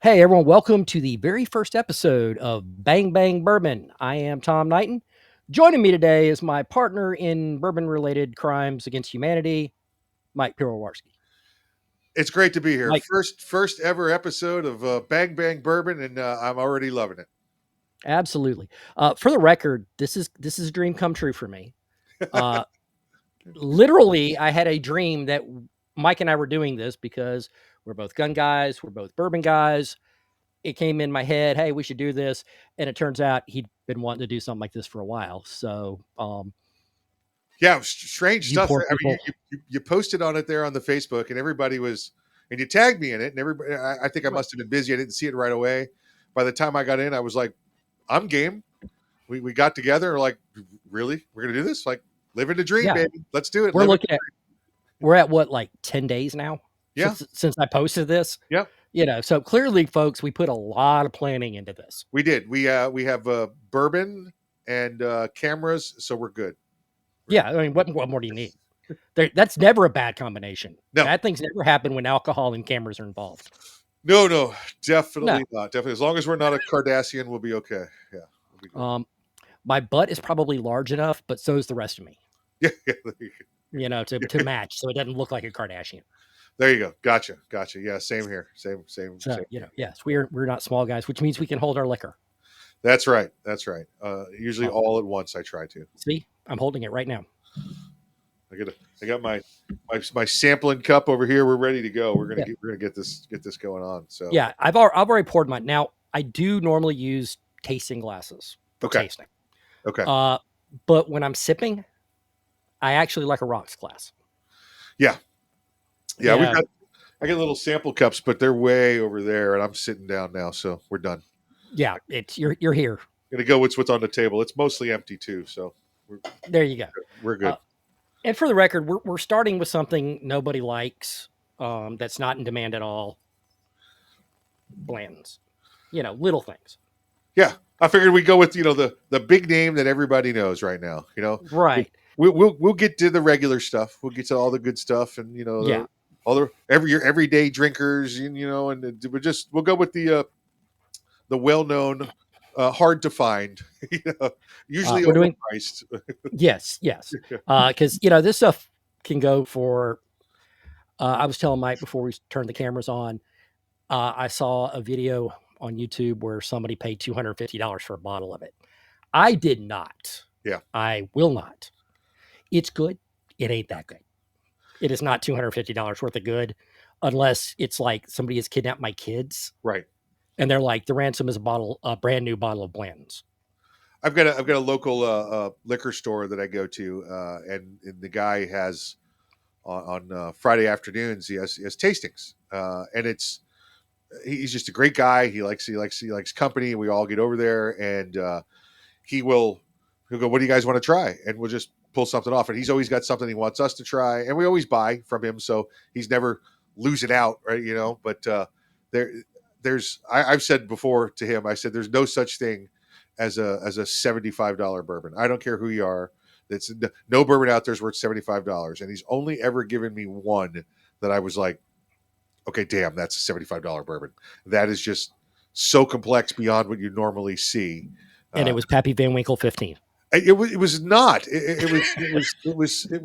Hey everyone, welcome to the very first episode of Bang Bang Bourbon. I am Tom Knighton. Joining me today is my partner in bourbon-related crimes against humanity, Mike Pirowarski. It's great to be here. Mike, First ever episode of Bang Bang Bourbon, and I'm already loving absolutely. For the record, this is a dream come true for me. Uh, Literally, I had a dream that Mike and I were doing this because we're both gun guys, we're both bourbon guys. It came in my head, hey, we should do this, and it turns out he'd been wanting to do something like this for a while. So, Yeah, strange you stuff. poor I mean, people. you posted on it there on the Facebook, and everybody was, and you tagged me in it, and everybody. I think I Right. must have been busy. I didn't see it right away. By the time I got in, I was like, I'm game. We got together, and like, really, we're gonna do this? Like, living the dream, Yeah, baby. Let's do it. we're Living. looking at we're at what, like 10 days now Yeah, since I posted this. yeah. So clearly, folks, we put a lot of planning into this. We did. We have bourbon and cameras, so we're good. We're Yeah, I mean, what more do you need? That's never a bad combination. No, Bad things never happen when alcohol and cameras are involved. no, No, definitely not. Definitely, as long as we're not a Kardashian, we'll be okay. Yeah, we'll be good. um, my butt is probably large enough, but so is the rest of me. Yeah, To match, so it doesn't look like a Kardashian. there you go. Gotcha. Yeah, same here. So Same. yes, we're not small guys, which means we can hold our liquor. That's right. That's right. Usually Um, all at once. I try to. See, I'm holding it right now. I got my sampling cup over here. We're ready to go. Yeah, We're gonna get this going on. So yeah. I've already poured mine. Now I do normally use tasting glasses for okay, tasting. okay, Uh, but when I'm sipping, I actually like a rocks glass. yeah, yeah. Yeah, I got little sample cups, but they're way over there, and I'm sitting down now, so we're done. yeah. It's you're here. Gonna go with what's on the table. It's mostly empty too, so we're There you go. we're Uh, good. and for the record, we're starting with something nobody likes. That's not in demand at all. Bland's. Little things. Yeah, I figured we go with the big name that everybody knows right now. Right. We'll get to the regular stuff. We'll get to all the good stuff, and Yeah. all the your everyday drinkers. And we'll go with the well known, hard to find, usually We're doing overpriced. yes. Because this stuff can go for. I was telling Mike before we turned the cameras on. I saw a video on YouTube where somebody paid $250 for a bottle of it. I did not. Yeah, I will not. It's good. It ain't that good. It is not $250 worth of good, unless it's like somebody has kidnapped my kids right. and they're like the ransom is a brand new bottle of Blanton's. I've got a local liquor store that I go to, and the guy has on Friday afternoons he has tastings, and he's just a great guy. He likes company. We all get over there, and he'll go, what do you guys want to try? And we'll just pull something off. And he's always got something he wants us to try, and we always buy from him, so he's never losing out, right? But there I've said before to him, I said there's no such thing as a $75 bourbon. I don't care who you are. It's no bourbon out there is worth $75, and he's only ever given me one that I was like, okay, damn, that's a $75 bourbon. That is just so complex beyond what you normally see. And it was Pappy Van Winkle 15. It was not. It was what was it?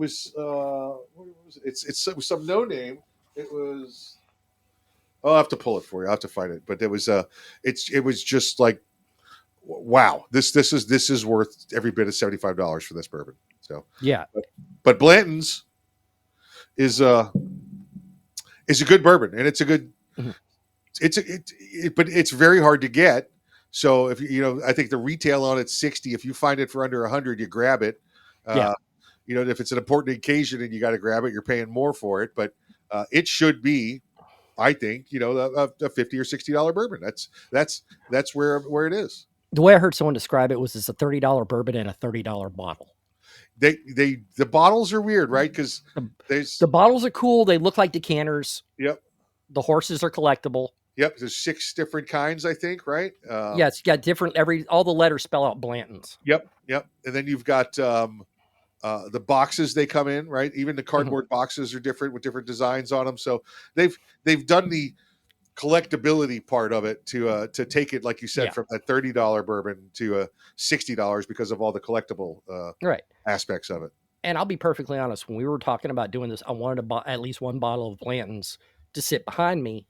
It was some no name. It was. I'll have to pull it for you. I'll have to find it. But it was just like, wow, this is worth every bit of $75 for this bourbon. So Yeah. but Blanton's is is a good bourbon, and it's a good Mhm. but it's very hard to get. So if I think the retail on it's 60. If you find it for under 100, you grab it. Yeah. Uh, if it's an important occasion and you got to grab it, you're paying more for it. But it should be, I think, a $50 or $60 bourbon. That's where it is. The way I heard someone describe it was it's a $30 bourbon and a $30 bottle. The bottles are weird, right? Because The, there's the bottles are cool. They look like decanters. yep. The horses are collectible. Yep, there's 6 different kinds, I think, right? Yes, you got different all the letters spell out Blanton's. Yep. And then you've got the boxes they come in, right? Even the Mhm. cardboard boxes are different with different designs on them. So they've done collectability part of it to take it, like you said, Yeah. from that $30 bourbon to $60 because of all the collectible Right. aspects of it. And I'll be perfectly honest, when we were talking about doing this, I wanted to buy at least one bottle of Blanton's to sit behind me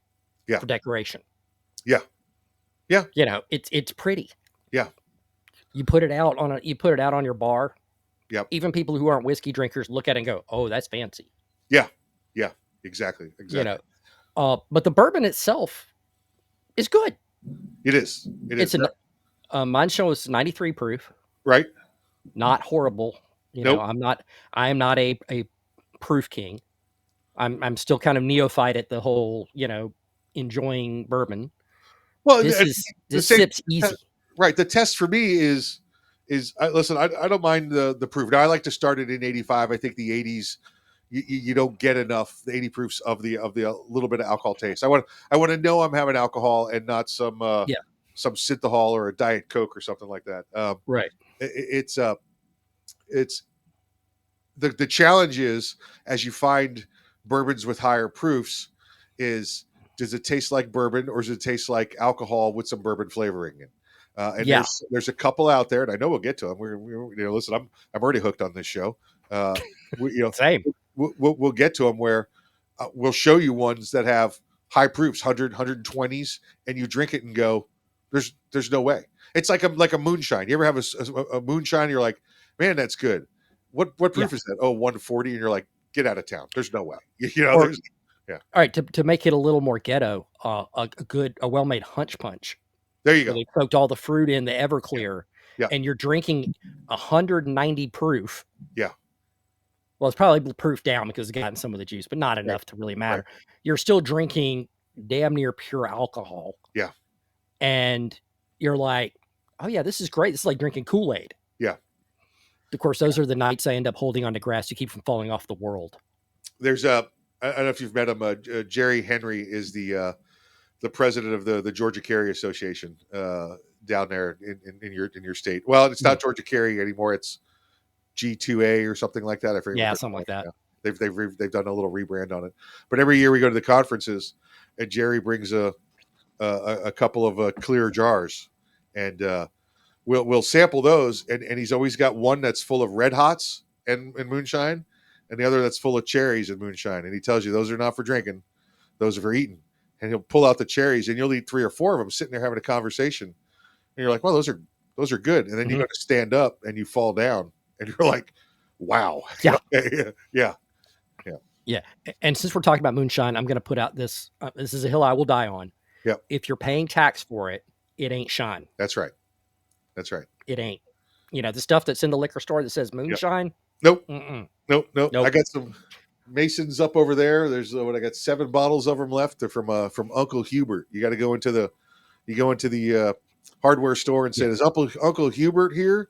Yeah. for decoration. Yeah. Yeah. You know, it's pretty. Yeah. You put it out on your bar. Yep. Even people who aren't whiskey drinkers look at it and go, "Oh, that's fancy." Yeah. Yeah. Exactly. You Exactly. know, but the bourbon itself is good. It is. It It's is. mine shows 93 proof, Right. not horrible. You know, Nope. I am not a proof king. I'm still kind of neophyte at the whole, enjoying bourbon. Well, the This same. sips easy. Right. The test for me is listen. I don't mind the proof. Now I like to start it in 85. I think the 80s you don't get enough the 80 proofs of the little bit of alcohol taste. I want to know I'm having alcohol and not some Yeah. some synthahol or a diet coke or something like that. Right. It's the challenge is, as you find bourbons with higher proofs, is does it taste like bourbon or does it taste like alcohol with some bourbon flavoring in? And Yeah. there's a couple out there, and I know we'll get to them. Listen, I'm already hooked on this show. Same. We'll get to them where we'll show you ones that have high proofs, 120s, and you drink it and go, there's no way. It's like a moonshine. You ever have a moonshine? You're like, man, that's good. What proof Yeah. is that? Oh, 140, and you're like, get out of town. There's no way. All right, to make it a little more ghetto, a well-made hunch punch. There you Where go. they soaked all the fruit in the Everclear, Yeah. and you're drinking 190 proof. Yeah. Well, it's probably proof down because it's gotten some of the juice, but not enough to really matter. Right. You're still drinking damn near pure alcohol. Yeah. And you're like, oh yeah, this is great. This is like drinking Kool-Aid. Yeah. Of course, those are the nights I end up holding onto grass to keep from falling off the world. There's I don't know if you've met him. Jerry Henry is the president of the Georgia Carry Association down there in your state. Well, it's not Georgia Carry anymore. It's G2A or something like that. I forget. Yeah, something like that. They've done a little rebrand on it. But every year we go to the conferences, and Jerry brings a couple of clear jars, and we'll sample those. And he's always got one that's full of red hots and moonshine, and the other that's full of cherries and moonshine. And he tells you those are not for drinking, those are for eating. And he'll pull out the cherries, and you'll eat 3 or 4 of them sitting there having a conversation. And you're like, well, those are good. And then you go to stand up, and you fall down, and you're like, wow. Yeah. Yeah. And since we're talking about moonshine, I'm going to put out this. This is a hill I will die on. Yep. If you're paying tax for it, it ain't shine. That's right. That's right. It ain't. The stuff that's in the liquor store that says moonshine. Nope. Mm-mm. Nope. I got some Masons up over there. There's I got 7 bottles of them left. They're from Uncle Hubert. You got to go into the hardware store and say, "Is Uncle Hubert here?"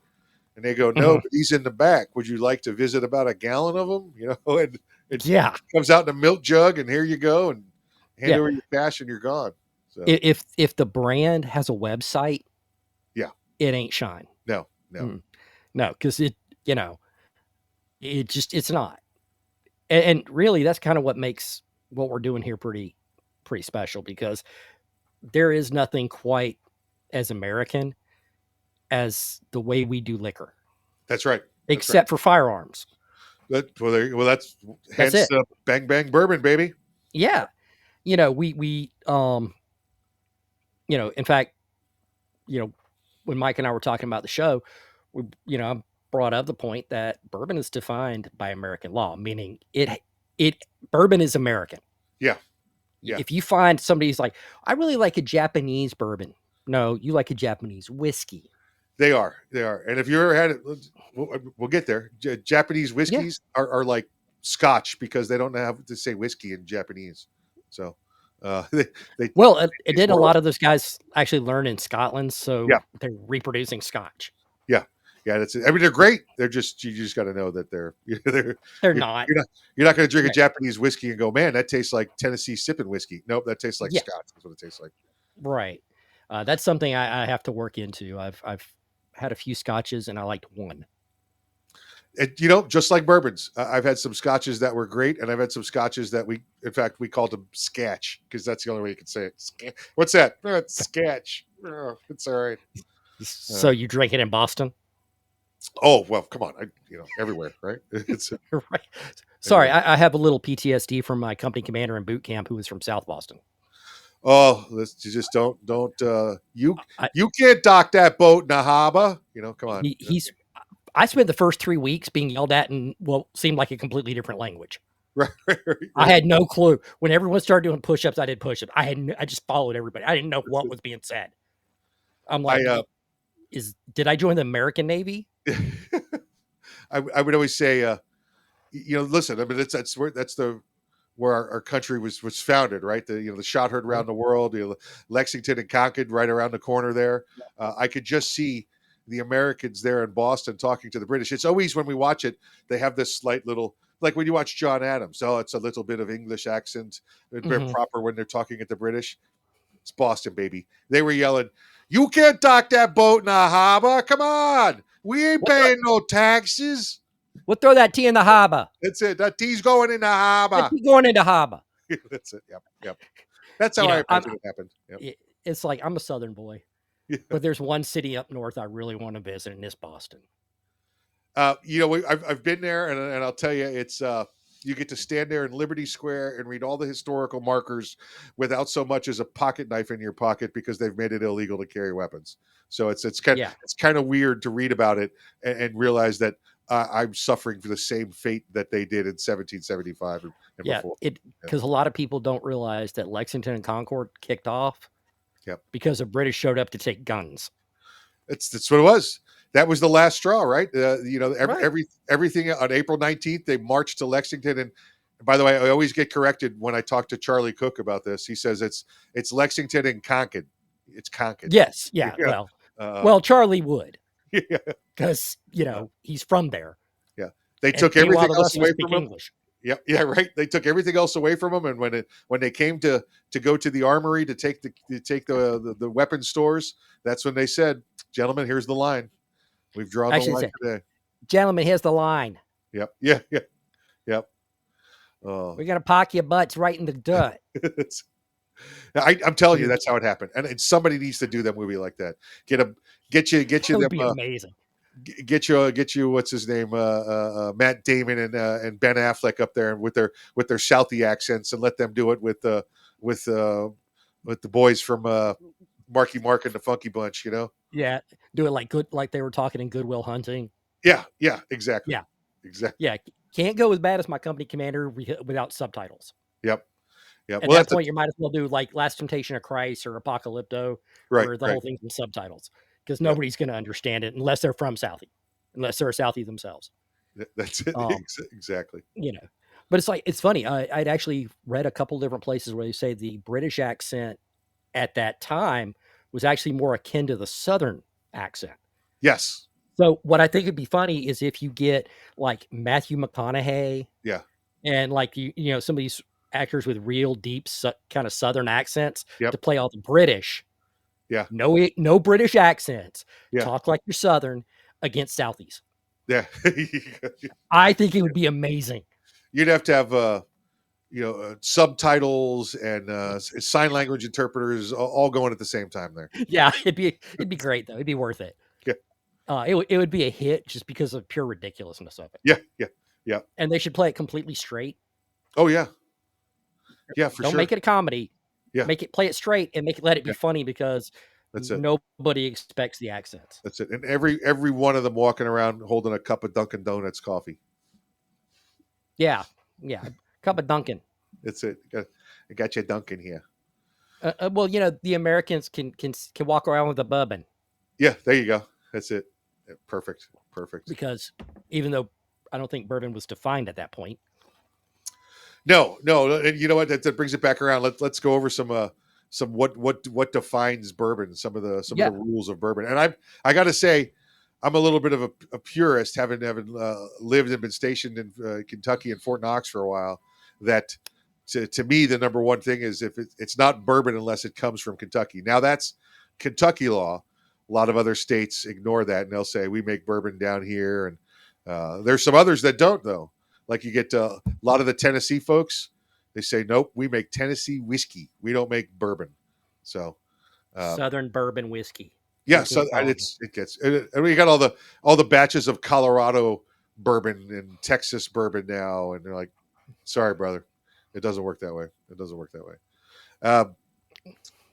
And they go, "No, but he's in the back. Would you like to visit about a gallon of them?" And it comes out in a milk jug, and here you go, and hand over your cash, and you're gone. So if the brand has a website, it ain't shine. No, because it's not. And really, that's kind of what makes what we're doing here pretty special, because there is nothing quite as American as the way we do liquor. That's right. Except for firearms. That's hence it. Bang Bang Bourbon, baby. Yeah. We in fact, when Mike and I were talking about the show, I brought up the point that bourbon is defined by American law, meaning bourbon is American. Yeah. If you find somebody's like, I really like a Japanese bourbon. No, you like a Japanese whiskey. They are. And if you ever had it, we'll get there. Japanese whiskeys are like Scotch because they don't have to say whiskey in Japanese. So they did a lot of those guys actually learn in Scotland, so they're reproducing Scotch. Yeah, that's it. I mean, they're great. They're just, you just got to know that they're not. You're not going to drink a Japanese whiskey and go, man, that tastes like Tennessee sipping whiskey. Nope, that tastes like Scotch. That's what it tastes like. Right. That's something I have to work into. I've had a few scotches and I liked one. Just like bourbons, I've had some scotches that were great, and I've had some scotches that in fact, we called them scatch because that's the only way you can say it. What's that? Oh, it's scatch. Oh, it's all right. So you drink it in Boston? Oh well, come on, everywhere, right? It's Right. Sorry, everywhere. I have a little PTSD from my company commander in boot camp who was from South Boston. Oh, you just don't I, you can't dock that boat in the harbor. Come on. he's I spent the first 3 weeks being yelled at in what seemed like a completely different language. Right, right, I right. had no clue. When everyone started doing push-ups, I did push-ups. I just followed everybody. I didn't know what was being said. I'm like, I did I join the American Navy? I would always say, listen. I mean, that's where our country was founded, right? The shot heard around the world. Lexington and Concord, right around the corner there. I could just see the Americans there in Boston talking to the British. It's always when we watch it, they have this slight little, like when you watch John Adams. Oh, it's a little bit of English accent. It's very Mhm. proper when they're talking at the British. It's Boston, baby. They were yelling, "You can't dock that boat in the harbor. Come on, we ain't We'll throw, paying no taxes." we'll throw that tea in the harbor. That's it. That tea's going in the That harbor. tea going into harbor. That's it. Yep. Yep. That's how I I'm. imagine it happened. Yep. It's like I'm a Southern boy, Yeah. but there's one city up north I really want to visit, and it's Boston. I've been there, and I'll tell you, it's you get to stand there in Liberty Square and read all the historical markers without so much as a pocket knife in your pocket because they've made it illegal to carry weapons. So Yeah, it's kind of weird to read about it and realize that I'm suffering for the same fate that they did in 1775 and yeah. before. Because a lot of people don't realize that Lexington and Concord kicked off Yep. because the British showed up to take guns. That's what it was. That was the last straw, right? Right. Everything on April 19th, they marched to Lexington. And by the way, I always get corrected when I talk to Charlie Cook about this. He says it's Lexington and Concord. It's Concord. Yes. Yeah. Yeah. Charlie would, Yeah. because Uh, he's from there, yeah. They and took meanwhile everything the else rest of us away speak from him. English. Yeah, yeah, right. They took everything else away from them, and when they came to go to the armory to take the weapon stores, that's when they said, "Gentlemen, here's the line. We've drawn the Actually, line say, today." gentlemen, here's the line. Yep. Yeah. Yeah. Yep. Oh, We're gonna park your butts right in the dirt. I'm telling you, that's how it happened. And somebody needs to do that movie like that. Get you That would them be amazing. get you what's his name Matt Damon and Ben Affleck up there with their Southie accents and let them do it with the boys from Marky Mark and the Funky Bunch. Yeah, do it like they were talking in Good Will Hunting. Yeah. Yeah. Exactly. Yeah, Exactly. yeah. Can't go as bad as my company commander without subtitles. Yep. Yep. At Well, that that's point, you might as well do like Last Temptation of Christ or Apocalypto, right. where the Right. whole thing's in subtitles, because Yep. nobody's going to understand it unless they're from Southie, unless they're a Southie themselves. That's it. Um, Exactly. but it's funny. I'd actually read a couple different places where they say the British accent at that time was actually more akin to the Southern accent. Yes. So what I think would be funny is if you get like Matthew McConaughey Yeah. and like some of these actors with real deep kind of Southern accents Yep. to play all the British. Yeah. No British accents. Yeah. Talk like you're Southern against Southies. Yeah. I think it would be amazing. You'd have to have subtitles and sign language interpreters all going at the same time there. Yeah, it'd be great though. It'd be worth it. Yeah. It would be a hit just because of pure ridiculousness of it. Yeah. Yeah. Yeah. And they should play it completely straight. Oh yeah. Yeah, for Don't sure. make it a comedy. Yeah. Play it straight and let it be Yeah. funny because That's it. nobody expects the accents. That's it. And every one of them walking around holding a cup of Dunkin' Donuts coffee. Yeah. Cup of Dunkin'. That's it. I got your Dunkin' here. Well, the Americans can walk around with a bourbon. Yeah, there you go. That's it. Yeah, perfect. Because even though I don't think bourbon was defined at that point. No, and you know what? That brings it back around. Let's go over some what defines bourbon, some of the rules of bourbon. And I got to say, I'm a little bit of a purist, having lived and been stationed in Kentucky and Fort Knox for a while. That to me, the number one thing is if it's not bourbon unless it comes from Kentucky. Now that's Kentucky law. A lot of other states ignore that and they'll say we make bourbon down here, and There's some others that don't though. Like you get a lot of the Tennessee folks. They say, nope, we make Tennessee whiskey. We don't make bourbon. So Southern bourbon whiskey. yeah, That's what so we're calling it. it gets. And we got all the batches of Colorado bourbon and Texas bourbon now, and they're like, sorry, brother, it doesn't work that way. It doesn't work that way. Uh,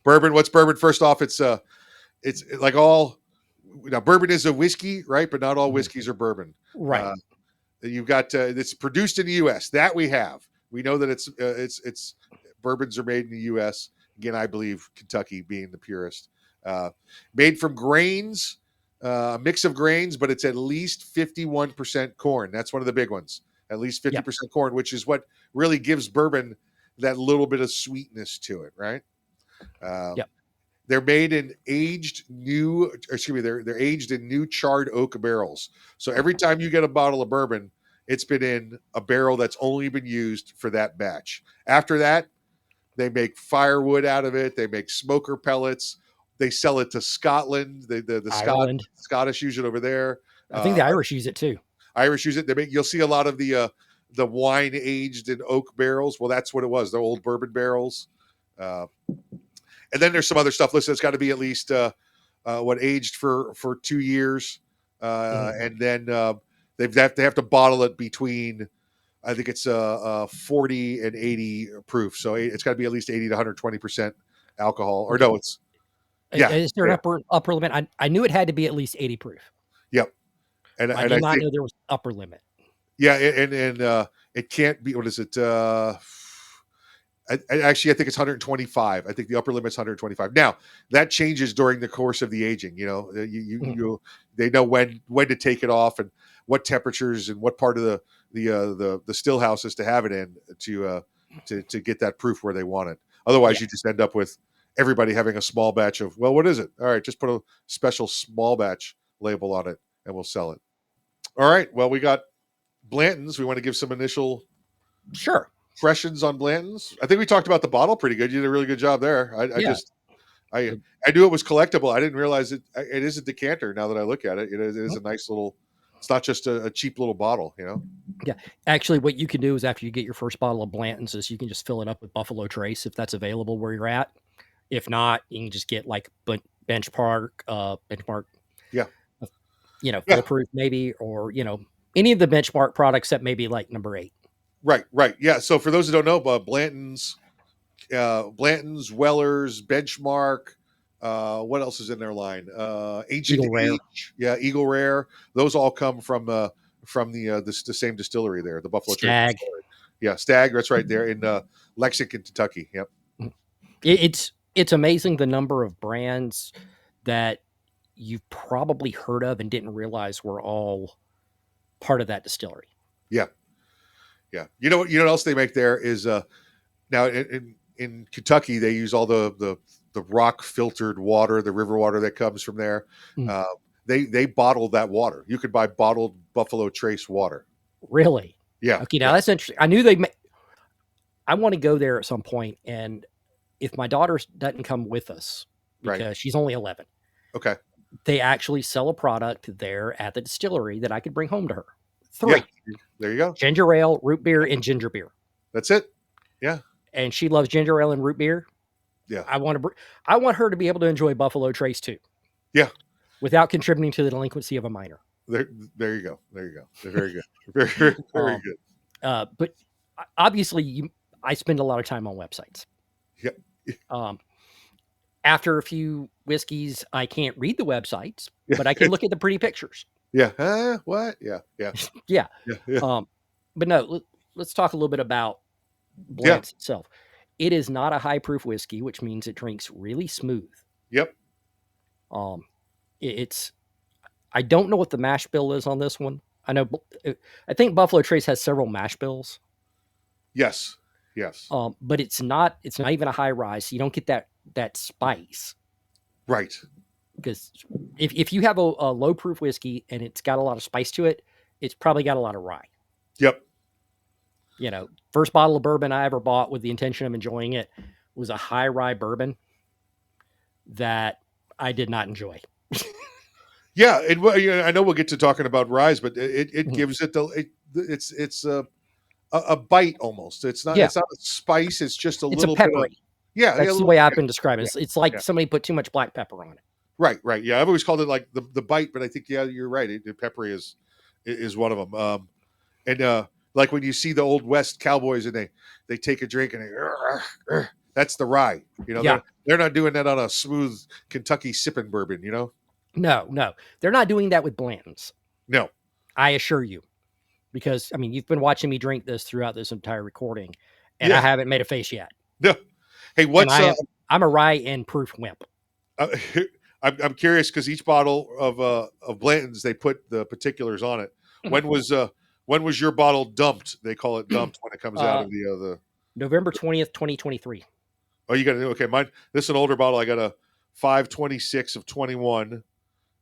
Bourbon. What's bourbon? First off, it's like all. Now, bourbon is a whiskey, right? But not all whiskeys are bourbon. Right. You've got it's produced in the U.S. That we have. We know that it's bourbons are made in the U.S. Again, I believe Kentucky being the purest. Made from grains, a mix of grains, but it's at least 51% corn. That's one of the big ones. At least 50% corn, which is what really gives bourbon that little bit of sweetness to it, right? Yep. They're made in aged new, excuse me, they're aged in new charred oak barrels. So every time you get a bottle of bourbon, it's been in a barrel that's only been used for that batch. After that, they make firewood out of it. They make smoker pellets. They sell it to Scotland. Ireland. Scottish use it over there. I think the Irish use it too. Irish use it. You'll see a lot of the wine aged in oak barrels. Well, that's what it was. The old bourbon barrels. And then there's some other stuff listed. It's got to be at least aged for 2 years, and then they have to bottle it between. I think it's 40 and 80 proof. So it's got to be at least 80 to 120% alcohol. Or no, it's Is there an upper limit? I knew it had to be at least 80 proof. Yep. And I did not know there was upper limit. Yeah, and it can't be. What is it? Actually, I think it's 125. I think the upper limit's 125. Now that changes during the course of the aging. You know, they know when to take it off and what temperatures and what part of the still houses to have it in to get that proof where they want it. Otherwise, you just end up with everybody having a small batch of. Well, what is it? All right, just put a special small batch label on it, and we'll sell it. All right. Well, we got Blanton's. We want to give some initial impressions on Blanton's. I think we talked about the bottle pretty good. You did a really good job there. I knew it was collectible. I didn't realize it is a decanter. Now that I look at it, it is a nice little. It's not just a cheap little bottle, you know. Yeah, actually, what you can do is after you get your first bottle of Blanton's, is you can just fill it up with Buffalo Trace if that's available where you're at. If not, you can just get like benchmark, foolproof maybe, or any of the benchmark products that may be like number 8. Right. Yeah. So for those who don't know, Blanton's, Weller's, Benchmark. What else is in their line? Ancient Eagle Rare. Yeah, Eagle Rare. Those all come from the same distillery there, the Buffalo Stag. Trace. Yeah, Stag. That's right there in Lexington, Kentucky. Yep. It's amazing the number of brands that you've probably heard of and didn't realize were all part of that distillery. Yeah. You know what else they make there is now in Kentucky they use all the rock filtered water, the river water that comes from there. They bottle that water. You could buy bottled Buffalo Trace water. Really? Yeah. Okay, now that's interesting. I knew I want to go there at some point, and if my daughter doesn't come with us because she's only 11, okay, they actually sell a product there at the distillery that I could bring home to her. 3. Yeah. There you go. Ginger ale, root beer, and ginger beer. That's it. Yeah. And she loves ginger ale and root beer. Yeah. I want her to be able to enjoy Buffalo Trace too. Yeah. Without contributing to the delinquency of a minor. There you go. They're very good. Very good. But obviously I spend a lot of time on websites. Yep. After a few whiskeys, I can't read the websites, but I can look at the pretty pictures. Yeah. What? Yeah. Yeah. But no, let's talk a little bit about Blanton's itself. It is not a high proof whiskey, which means it drinks really smooth. Yep. I don't know what the mash bill is on this one. I think Buffalo Trace has several mash bills. Yes. But it's not even a high rise. So you don't get that spice. Right. Because if you have a low proof whiskey and it's got a lot of spice to it, it's probably got a lot of rye. Yep. First bottle of bourbon I ever bought with the intention of enjoying it was a high rye bourbon that I did not enjoy. Yeah, and I know we'll get to talking about rye, but it Mhm. gives it it's a bite almost. Yeah, it's not a spice. It's just a it's a little bit of peppery. yeah, a That's the little way I've yeah, been describing it. yeah, It's like yeah. somebody put too much black pepper on it. Right, right. Yeah, I've always called it like the bite, but I think yeah, you're right. Peppery is one of them. And like when you see the old West cowboys and they take a drink and that's the rye. You know, Yeah. they're not doing that on a smooth Kentucky sipping bourbon. You know, No, no. They're not doing that with Blantons. no, I assure you. Because I mean, you've been watching me drink this throughout this entire recording, and I yeah, haven't made a face yet. no. Hey, And what's I'm a rye and proof wimp. uh I'm curious because each bottle of Blanton's they put the particulars on it. Mhm. When was your bottle dumped? They call it dumped when it comes out uh, of the November 20th, 2023. oh, you got to okay. Mine. This is an older bottle. I got a 526 of 21,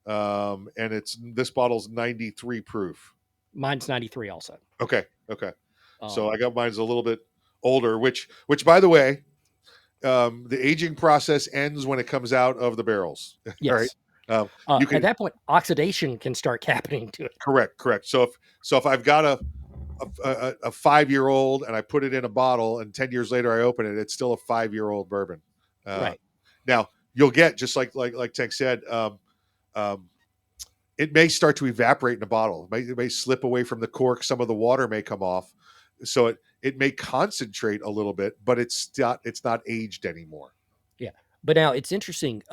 and it's this bottle's 93 proof. Mine's 93 also. Okay, okay. So Um, I got mine's a little bit older, which by the way, the aging process ends when it comes out of the barrels. All right. yes. You At can that point, oxidation can start happening to it. correct. So if I've got a 5 year old and I put it in a bottle and 10 years later I open it, it's still a 5 year old bourbon. Uh, Right. now you'll get just like Tank said, um, it may start to evaporate in the bottle. It may slip away from the cork. Some of the water may come off, so it may concentrate a little bit, but it's not aged anymore. Yeah. But now it's interesting.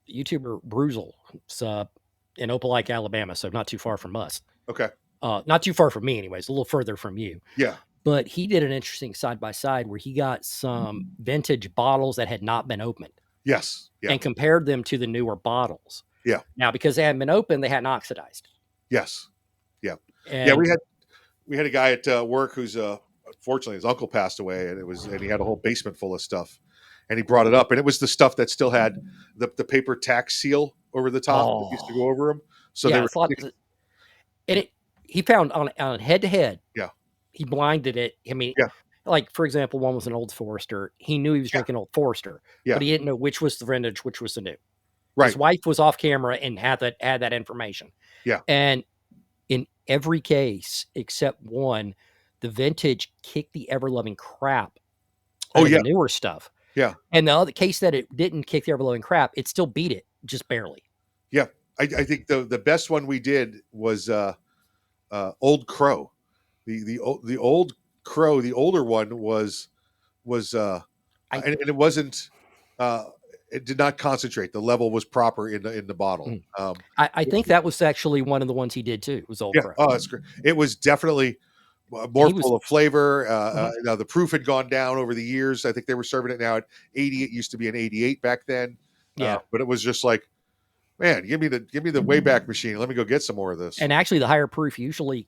YouTuber Bruzel, it's in Opelika, Alabama, so not too far from us. Okay. Not too far from me, anyways, a little further from you. Yeah. But he did an interesting side by side where he got some vintage bottles that had not been opened Yes. Yeah. and compared them to the newer bottles. Yeah. Now, because they hadn't been opened, they hadn't oxidized. Yes. Yeah. Yeah. And We had a guy at work who's unfortunately his uncle passed away, and he had a whole basement full of stuff, and he brought it up, and it was the stuff that still had the paper tax seal over the top that used to go oh, over them. So they yeah, were it's a lot. And he found on head to head, yeah, he blinded it. I mean, yeah, like for example, one was an Old Forester. He knew he was yeah, drinking Old Forester, but yeah. he didn't know which was the vintage, which was the new. His Right. wife was off camera and had that information. Yeah. And in every case except one, the vintage kicked the ever loving crap Oh out of the yeah. newer stuff. Yeah. And the other case that it didn't kick the ever loving crap, it still beat it just barely. Yeah. I think the best one we did was Old Crow. The old Crow, the older one was I and it wasn't uh it did not concentrate. The level was proper in the bottle. mm, I think that was actually one of the ones he did too. Was Old Yeah. Crow. Oh, that's great. It was definitely more He was full of flavor. mhm, Now the proof had gone down over the years. I think they were serving it now at 80. It used to be an 88 back then. yeah. But it was just like, man, give me the Wayback Machine. Let me go get some more of this. And actually the higher proof usually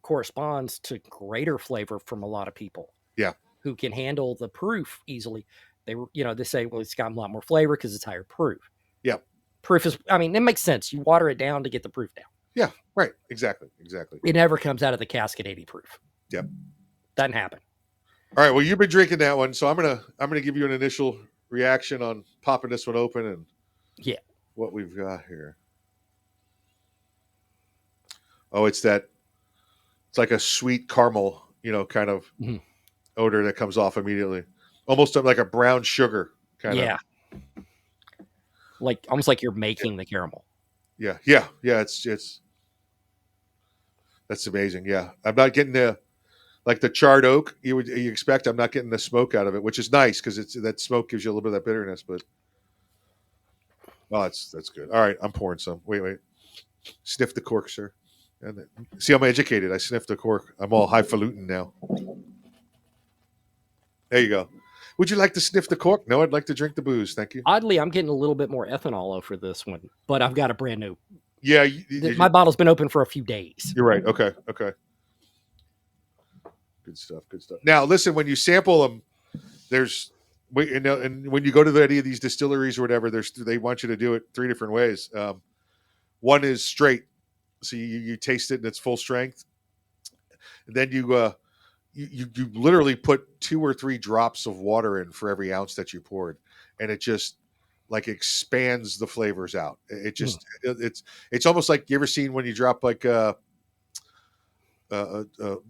corresponds to greater flavor from a lot of people Yeah. who can handle the proof easily. They say, well, it's got a lot more flavor because it's higher proof. Yeah. Proof is, I mean, it makes sense. You water it down to get the proof down. Yeah. Right. Exactly. Exactly. It never comes out of the cask at 80 proof. Yep. Doesn't happen. All right. Well, you've been drinking that one, so I'm gonna give you an initial reaction on popping this one open and Yeah. what we've got here. Oh, it's like a sweet caramel, kind of Mhm. odor that comes off immediately, almost like a brown sugar kind of. Yeah. Like almost like you're making the caramel. Yeah. It's that's amazing. Yeah, I'm not getting the charred oak you expect. I'm not getting the smoke out of it, which is nice because it's that smoke gives you a little bit of that bitterness. But oh, that's good. All right, I'm pouring some. Wait. Sniff the cork, sir. And see, I'm educated. I sniffed the cork. I'm all highfalutin now. There you go. Would you like to sniff the cork? No, I'd like to drink the booze. Thank you. Oddly, I'm getting a little bit more ethanol for this one, but I've got a brand new. Yeah, My bottle's been open for a few days. you're right. Okay. Good stuff. Good stuff. Now, listen, when you sample them, there's and when you go to any of these distilleries or whatever, they want you to do it three different ways. One is straight, so you taste it in its full strength, and then you literally put 2 or 3 drops of water in for every ounce that you poured, and it just like expands the flavors out. It Mm. just it's almost like, you ever seen when you drop like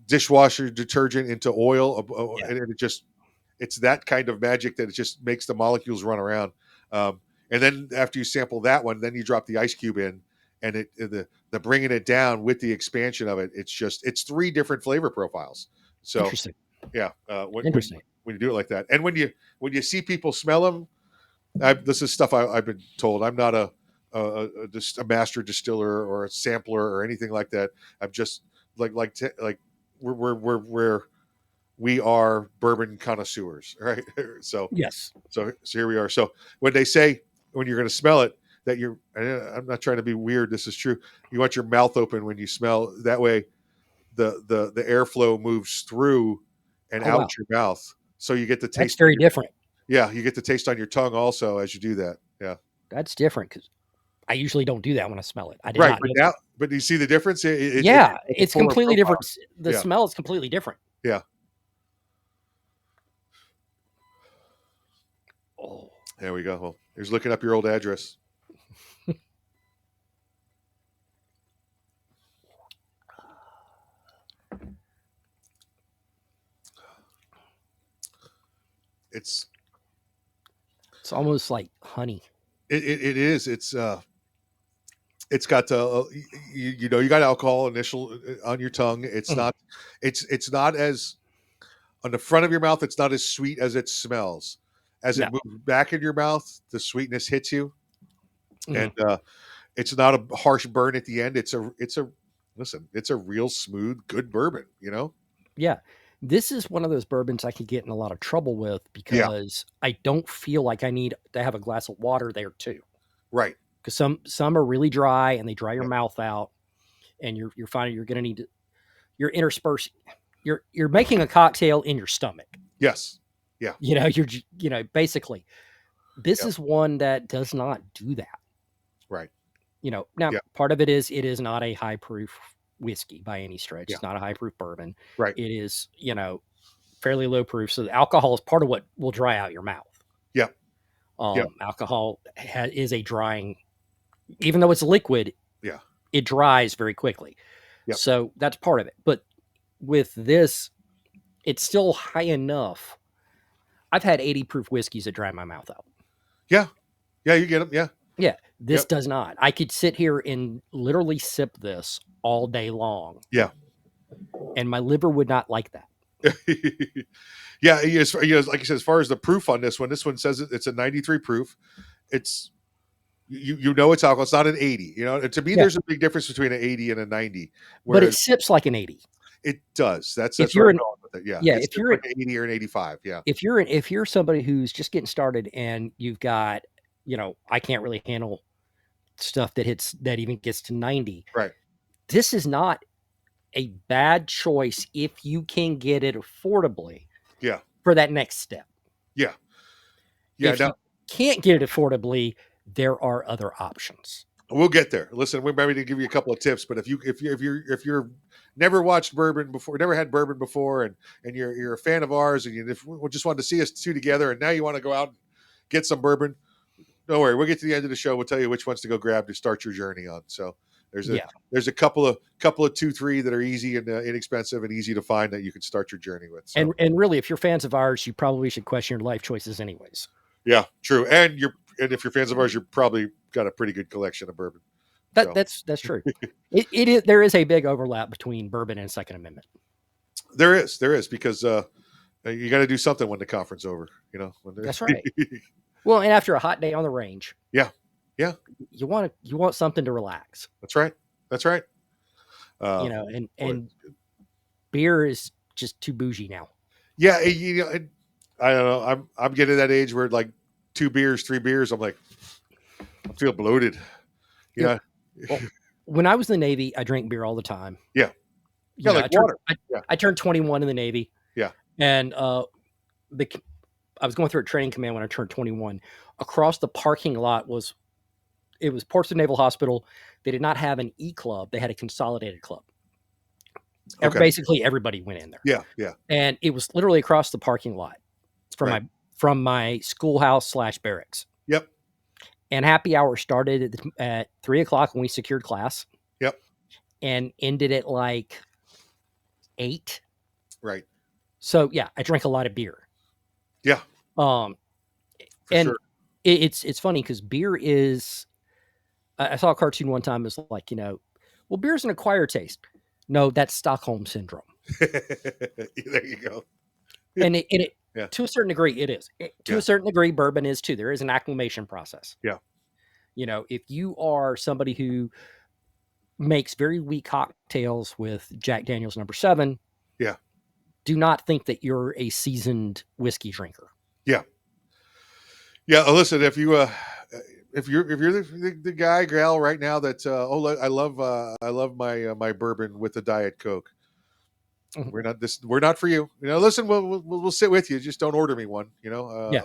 dishwasher detergent into oil, Yeah. and it just, it's that kind of magic that it just makes the molecules run around. And then after you sample that one, then you drop the ice cube in, and the bringing it down with the expansion of it, it's three different flavor profiles. So Interesting. yeah, Interesting. when you do it like that, and when you see people smell them, this is stuff I've been told. I'm not a master distiller or a sampler or anything like that. I'm just like we're we are bourbon connoisseurs, right? so Yes. so here we are. So when they say, when you're going to smell it, that I'm not trying to be weird. This is true. You want your mouth open when you smell. That way, the airflow moves through and Oh, wow. out your mouth, so you get the That's taste on very your, different. yeah, you get the taste on your tongue also as you do that. Yeah, That's different because I usually don't do that when I smell it. I did right. not But know. now, but you see the difference. It's Yeah, a it's fuller completely profile. different. The Yeah, smell is completely different. yeah. Oh, There we go. Well, here's looking up your old address. It's it's almost like honey. it is. It's got you know, you got alcohol initial on your tongue. It's Mm, not, it's not as, on the front of your mouth, it's not as sweet as it smells. As no. it moves back in your mouth, the sweetness hits you, and Mm, it's not a harsh burn at the end. It's a listen. It's a real smooth, good bourbon. You know. yeah. This is one of those bourbons I could get in a lot of trouble with Yeah. because I don't feel like I need to have a glass of water there too. Right. Because some are really dry and they dry your Yep. mouth out, and you're finding you're going to need to you're interspersing. You're making a cocktail in your stomach. Yes. Yeah. Basically this Yep. is one that does not do that. Right. Now Yeah. part of it is it is not a high proof whiskey by any stretch. Yeah. It's not a high proof bourbon. Right. It is, fairly low proof. So the alcohol is part of what will dry out your mouth. Yeah. Yeah. Alcohol is a drying, even though it's liquid, Yeah. it dries very quickly. Yep. So that's part of it. But with this, it's still high enough. I've had 80 proof whiskeys that dry my mouth out. Yeah. Yeah. You get them. Yeah. Yeah, this Yep. does not. I could sit here and literally sip this all day long, Yeah. and my liver would not like that. Yeah, like you said, as far as the proof on this one says it's a 93 proof. It's, you know, it's alcohol. It's not an 80. You know, and to me, Yeah, there's a big difference between an 80 and a 90. but it Whereas sips like an 80. it does. If That's where you're I'm an going with it. Yeah, yeah, it's just like an 80 or an 85. Yeah, if you're somebody who's just getting started and you've got, I can't really handle stuff that even gets to 90. right. This is not a bad choice if you can get it affordably Yeah, for that next step. yeah, yeah. If Now you can't get it affordably, there are other options. we'll get there. Listen, we're maybe to give you a couple of tips, but if you're never watched bourbon before, never had bourbon before, and you're a fan of ours, and we just wanted to see us two together, and now you want to go out and get some bourbon, don't worry. We'll get to the end of the show. We'll tell you which ones to go grab to start your journey on. So Yeah. there's a couple of 2, 3 that are easy and inexpensive and easy to find that you can start your journey with. So And really, if you're fans of ours, you probably should question your life choices anyways. yeah, true. And if you're fans of ours, you're probably got a pretty good collection of bourbon. So That's true. It is there is a big overlap between bourbon and Second Amendment. there is because you got to do something when the conference over. You know. That's right. Well, and after a hot day on the range, Yeah, yeah, you want something to relax. that's right. That's right. And beer is just too bougie now. Yeah, I don't know. I'm getting to that age where like 2 beers, 3 beers, I'm like, I feel bloated. Yeah. Well, when I was in the Navy, I drank beer all the time. Yeah. Yeah, like water. Yeah. I turned 21 in the Navy. Yeah. And I was going through a training command when I turned 21. Across the parking lot was Portsmouth Naval Hospital. They did not have an E club. They had a consolidated club. Okay. Basically, everybody went in there. Yeah, yeah. And it was literally across the parking lot from Right. my schoolhouse / barracks. Yep. And happy hour started at 3 o'clock when we secured class. Yep. And ended at like 8. Right. So yeah, I drank a lot of beer. Yeah. Um, For and sure. it's funny because beer is. I saw a cartoon one time. It's like, well, beer's an acquired taste. No, that's Stockholm syndrome. There you go. And it Yeah. to a certain degree, it is. To Yeah. a certain degree, bourbon is too. There is an acclimation process. Yeah. If you are somebody who makes very weak cocktails with Jack Daniel's #7, Yeah. do not think that you're a seasoned whiskey drinker. Yeah. Yeah. Listen, if you're the guy gal right now that I love my bourbon with the Diet Coke. Mhm. We're not for you. Listen, we'll sit with you. Just don't order me one. Yeah.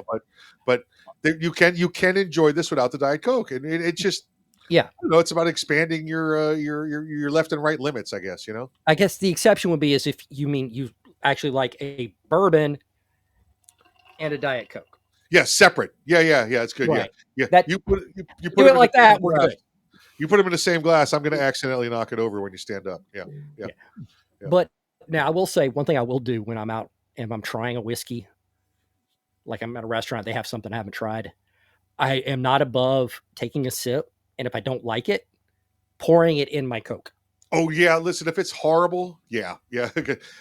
But you can enjoy this without the Diet Coke, and it's just Yeah. it's about expanding your left and right limits, I guess. I guess the exception would be is if you mean you actually like a bourbon and a Diet Coke. Yeah, separate. Yeah, it's good. Yeah, Right. yeah. That You put do them it in the like same that, we're glass. good. You put them in the same glass. I'm going to accidentally knock it over when you stand up. Yeah, yeah, Yeah. yeah. But now I will say one thing I will do when I'm out and I'm trying a whiskey, like I'm at a restaurant, they have something I haven't tried. I am not above taking a sip, and if I don't like it, pouring it in my Coke. Oh yeah. Listen, if it's horrible, yeah, yeah.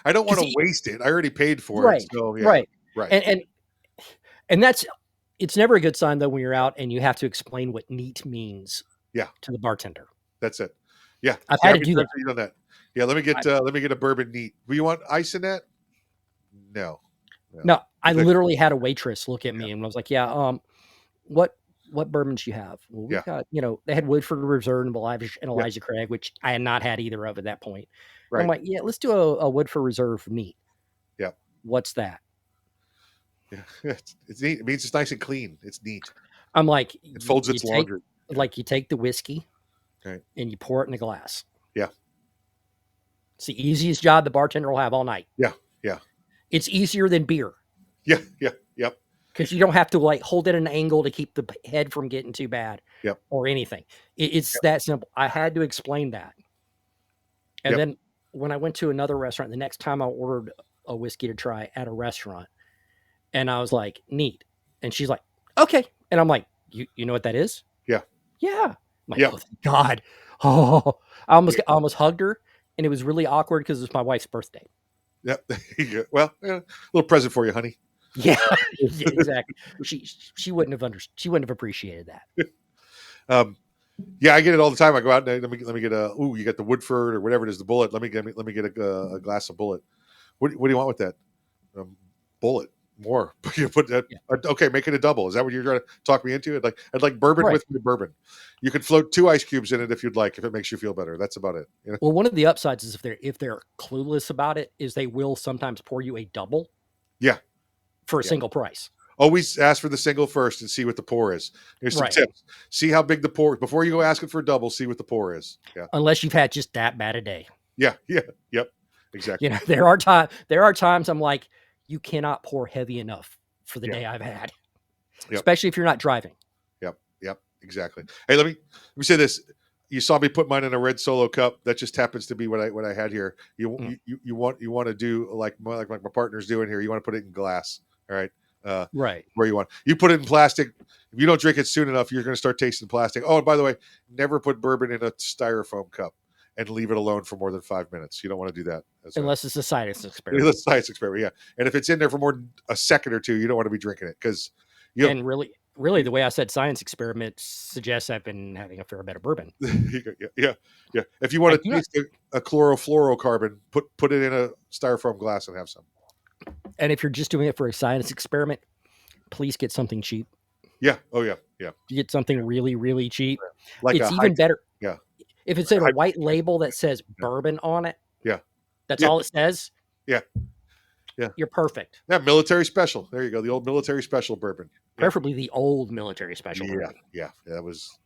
I don't want Because to waste it. I already paid for it, right, so yeah, right, right. and that's it's never a good sign though when you're out and you have to explain what neat means Yeah, to the bartender. that's it. Yeah, I've yeah. had How to many do times that. have you done that? Yeah, let me get a bourbon neat. Do you want ice in that? No, no. No, I That- literally had a waitress look at yeah, me and was like, "Yeah, what bourbons you have?" Well, we've yeah, got, they had Woodford Reserve and yeah. Elijah Craig, which I had not had either of at that point. And I'm Right. like, "Yeah, let's do a Woodford Reserve neat." Yeah, What's that? yeah. It's neat. It means it's nice and clean. It's neat. I'm like, It you, folds you its take laundry. Yeah. like you take the whiskey Right. and you pour it in a glass. Yeah. It's the easiest job the bartender will have all night. Yeah. Yeah. It's easier than beer Yeah. Yeah. Yep. because you don't have to like hold it at an angle to keep the head from getting too bad Yep. or anything. It's Yep. that simple. I had to explain that. And Yep. then when I went to another restaurant, the next time I ordered a whiskey to try at a restaurant, and I was like, neat. And she's like, okay. And I'm like, you know what that is? Yeah. Yeah. I'm like, Yep. oh, thank God. Oh, I Yeah. almost hugged her. And it was really awkward because it was my wife's birthday. Yep. There you go. Well, yeah, a little present for you, honey. Yeah, yeah, exactly. She wouldn't have she wouldn't have appreciated that. Um, yeah, I get it all the time. I go out and let me get a. Ooh, you got the Woodford or whatever it is, the Bullet. Let me get a glass of Bullet. What do you want with that? Bullet more. You put that. Yeah. Okay, make it a double. Is that what you're trying to talk me into? I'd like bourbon Right. with the bourbon. You could float 2 ice cubes in it if you'd like, if it makes you feel better. That's about it. Well, one of the upsides is if they're clueless about it, is they will sometimes pour you a double Yeah, for a yeah. single price. Always ask for the single first and see what the pour is. Here's some Right. tips. See how big the pour before you go asking for a double. See what the pour is. Yeah, Unless you've had just that bad a day. yeah, yeah, yep, exactly. There are times I'm like, you cannot pour heavy enough for the Yeah, day I've had, yep, especially if you're not driving. yep, exactly. Hey, let me say this. You saw me put mine in a red Solo cup. That just happens to be what I had here. Mm. You want to do like my partner's doing here. You want to put it in glass. All right. Right. Where you put it in plastic. If you don't drink it soon enough, you're going to start tasting plastic. Oh, and by the way, never put bourbon in a styrofoam cup and leave it alone for more than 5 minutes. You don't want to do that. Unless it's a science experiment. It's a science experiment, yeah. And if it's in there for more than a second or two, you don't want to be drinking it because you. And really, the way I said science experiment suggests I've been having a fair bit of bourbon. Yeah. If you want to taste a chlorofluorocarbon, put it in a styrofoam glass and have some. And if you're just doing it for a science experiment, please get something cheap. Yeah. Oh yeah. Yeah. You get something really, really cheap. Like it's even better. Yeah. If it's in a white label that says bourbon on it. Yeah. That's all it says. Yeah. Yeah. You're perfect. Yeah. Military special. There you go. The old military special bourbon. Preferably the old military special. Bourbon. Yeah. That was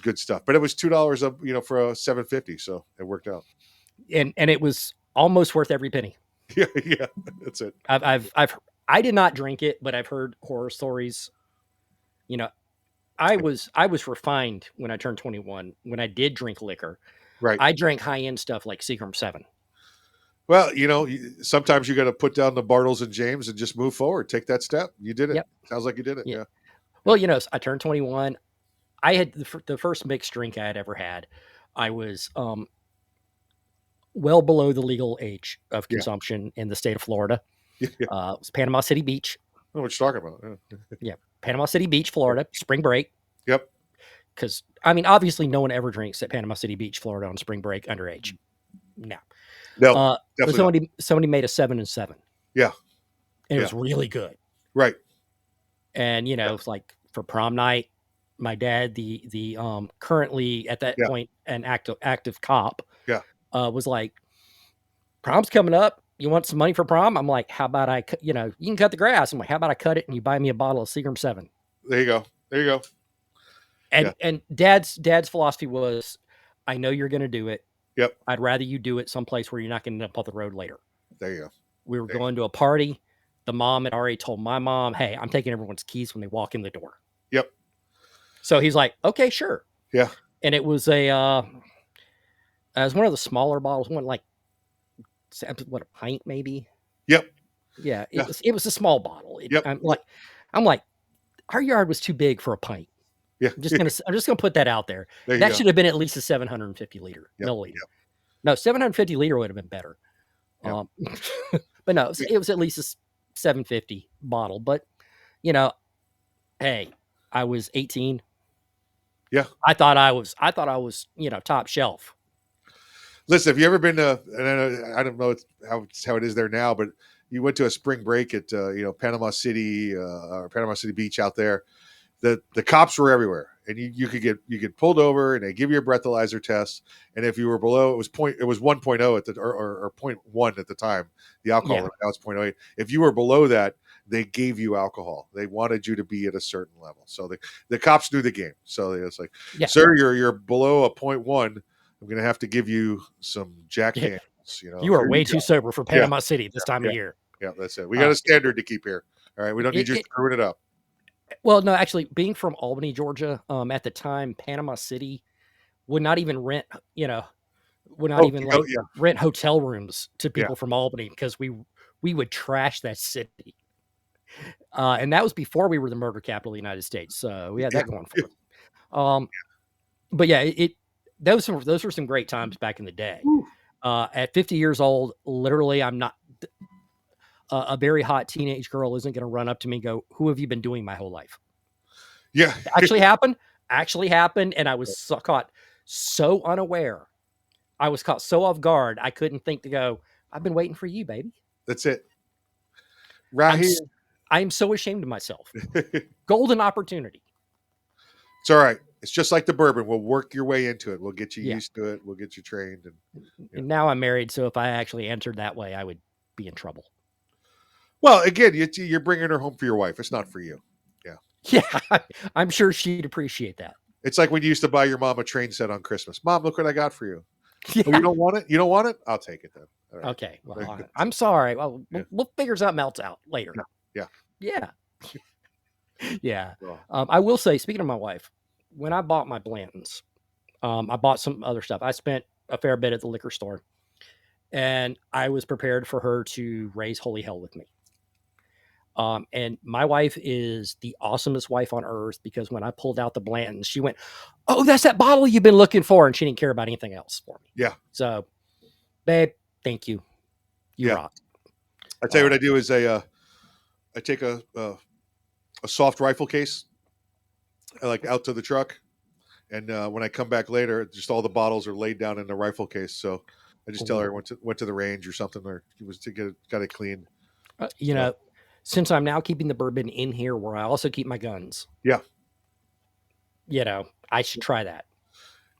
good stuff. But it was $2 up, for a 750, so it worked out. And it was almost worth every penny. Yeah. That's it. I did not drink it, but I've heard horror stories. I was refined when I turned 21. When I did drink liquor, Right. I drank high end stuff like Seagram 7. Well, sometimes you got to put down the Bartles and James and just move forward. Take that step. You did it. Yep. Sounds like you did it. Yeah. Yeah. Well, Yeah. I turned 21. I had the first mixed drink I had ever had. I was well below the legal age of Yeah. consumption in the state of Florida. Yeah. Yeah. It was Panama City Beach. I know what you're talking about. Yeah. Yeah, Panama City Beach, Florida, spring break. Yep. Because obviously, no one ever drinks at Panama City Beach, Florida, on spring break underage. No. No, But definitely not. somebody made a 7-7. Yeah. And it Yeah. was really good. Right. And Yeah. it's like for prom night, my dad, the currently at that Yeah. point an active cop, Yeah. was like, "Prom's coming up. You want some money for prom?" I'm like, "How about you can cut the grass." I'm like, "How about I cut it and you buy me a bottle of Seagram 7?" There you go. There you go. Yeah. And dad's philosophy was, "I know you're going to do it. Yep. I'd rather you do it someplace where you're not going to end up on the road later." There you go. We were going to a party. The mom had already told my mom, "Hey, I'm taking everyone's keys when they walk in the door." Yep. So he's like, "Okay, sure." Yeah. And it was it was one of the smaller bottles, one like what, a pint maybe. Yep. Yeah, Yeah. it was a small bottle. Yep. I'm like, our yard was too big for a pint. Yeah. I'm just gonna put that out there. There you That go. should have been at least a 750 liter Yep. milliliter. Yep. No, 750 liter would have been better. Yep. But no, it was at least a 750 bottle. But hey, I was 18. Yeah. I thought I was top shelf. Listen, have you ever been to? And I don't know how it is there now, but you went to a spring break at Panama City or Panama City Beach out there. The cops were everywhere, and you could get pulled over, and they give you a breathalyzer test, and if you were below, it was 1.0 at the or 0.1 at the time. The alcohol now it's 0.08. If you were below that, they gave you alcohol. They wanted you to be at a certain level. So the cops knew the game. So it's like, sir, you're below a 0.1. I'm going to have to give you some Jack Daniels. You are way too sober for Panama City this time of year. Yeah, that's it. We got a standard to keep here. All right, we don't need you screwing it up. Well, no, actually, being from Albany, Georgia, at the time, Panama City would not even rent, rent hotel rooms to people from Albany because we would trash that city. And that was before we were the murder capital of the United States. So we had that going for us. But yeah, those were some great times back in the day. At 50 years old, literally, I'm not a very hot teenage girl isn't going to run up to me and go, "Who have you been doing my whole life?" Yeah, actually happened, and I was caught so unaware. I was caught so off guard. I couldn't think to go, "I've been waiting for you, baby." That's it. Right here. I am so ashamed of myself. Golden opportunity. It's all right. It's just like the bourbon. We'll work your way into it. We'll get you used to it. We'll get you trained. And now I'm married, so if I actually answered that way, I would be in trouble. Well, again, you're bringing her home for your wife. It's not for you. Yeah. Yeah, I'm sure she'd appreciate that. It's like when you used to buy your mom a train set on Christmas. Mom, look what I got for you. Yeah. Oh, you don't want it? You don't want it? I'll take it then. All right. Okay. Well, I'm sorry. Well, we'll figure something else out later. Yeah. Yeah. I will say, speaking of my wife, when I bought my Blantons, I bought some other stuff. I spent a fair bit at the liquor store, and I was prepared for her to raise holy hell with me. And my wife is the awesomest wife on earth because when I pulled out the Blantons, she went, "Oh, that's that bottle you've been looking for." And she didn't care about anything else for me. Yeah. So, babe, thank you. You rock. I tell you what I do is I take a soft rifle case, out to the truck. And when I come back later, just all the bottles are laid down in the rifle case. So I just tell her I went to the range or something, or got it cleaned. Since I'm now keeping the bourbon in here where I also keep my guns. Yeah. I should try that.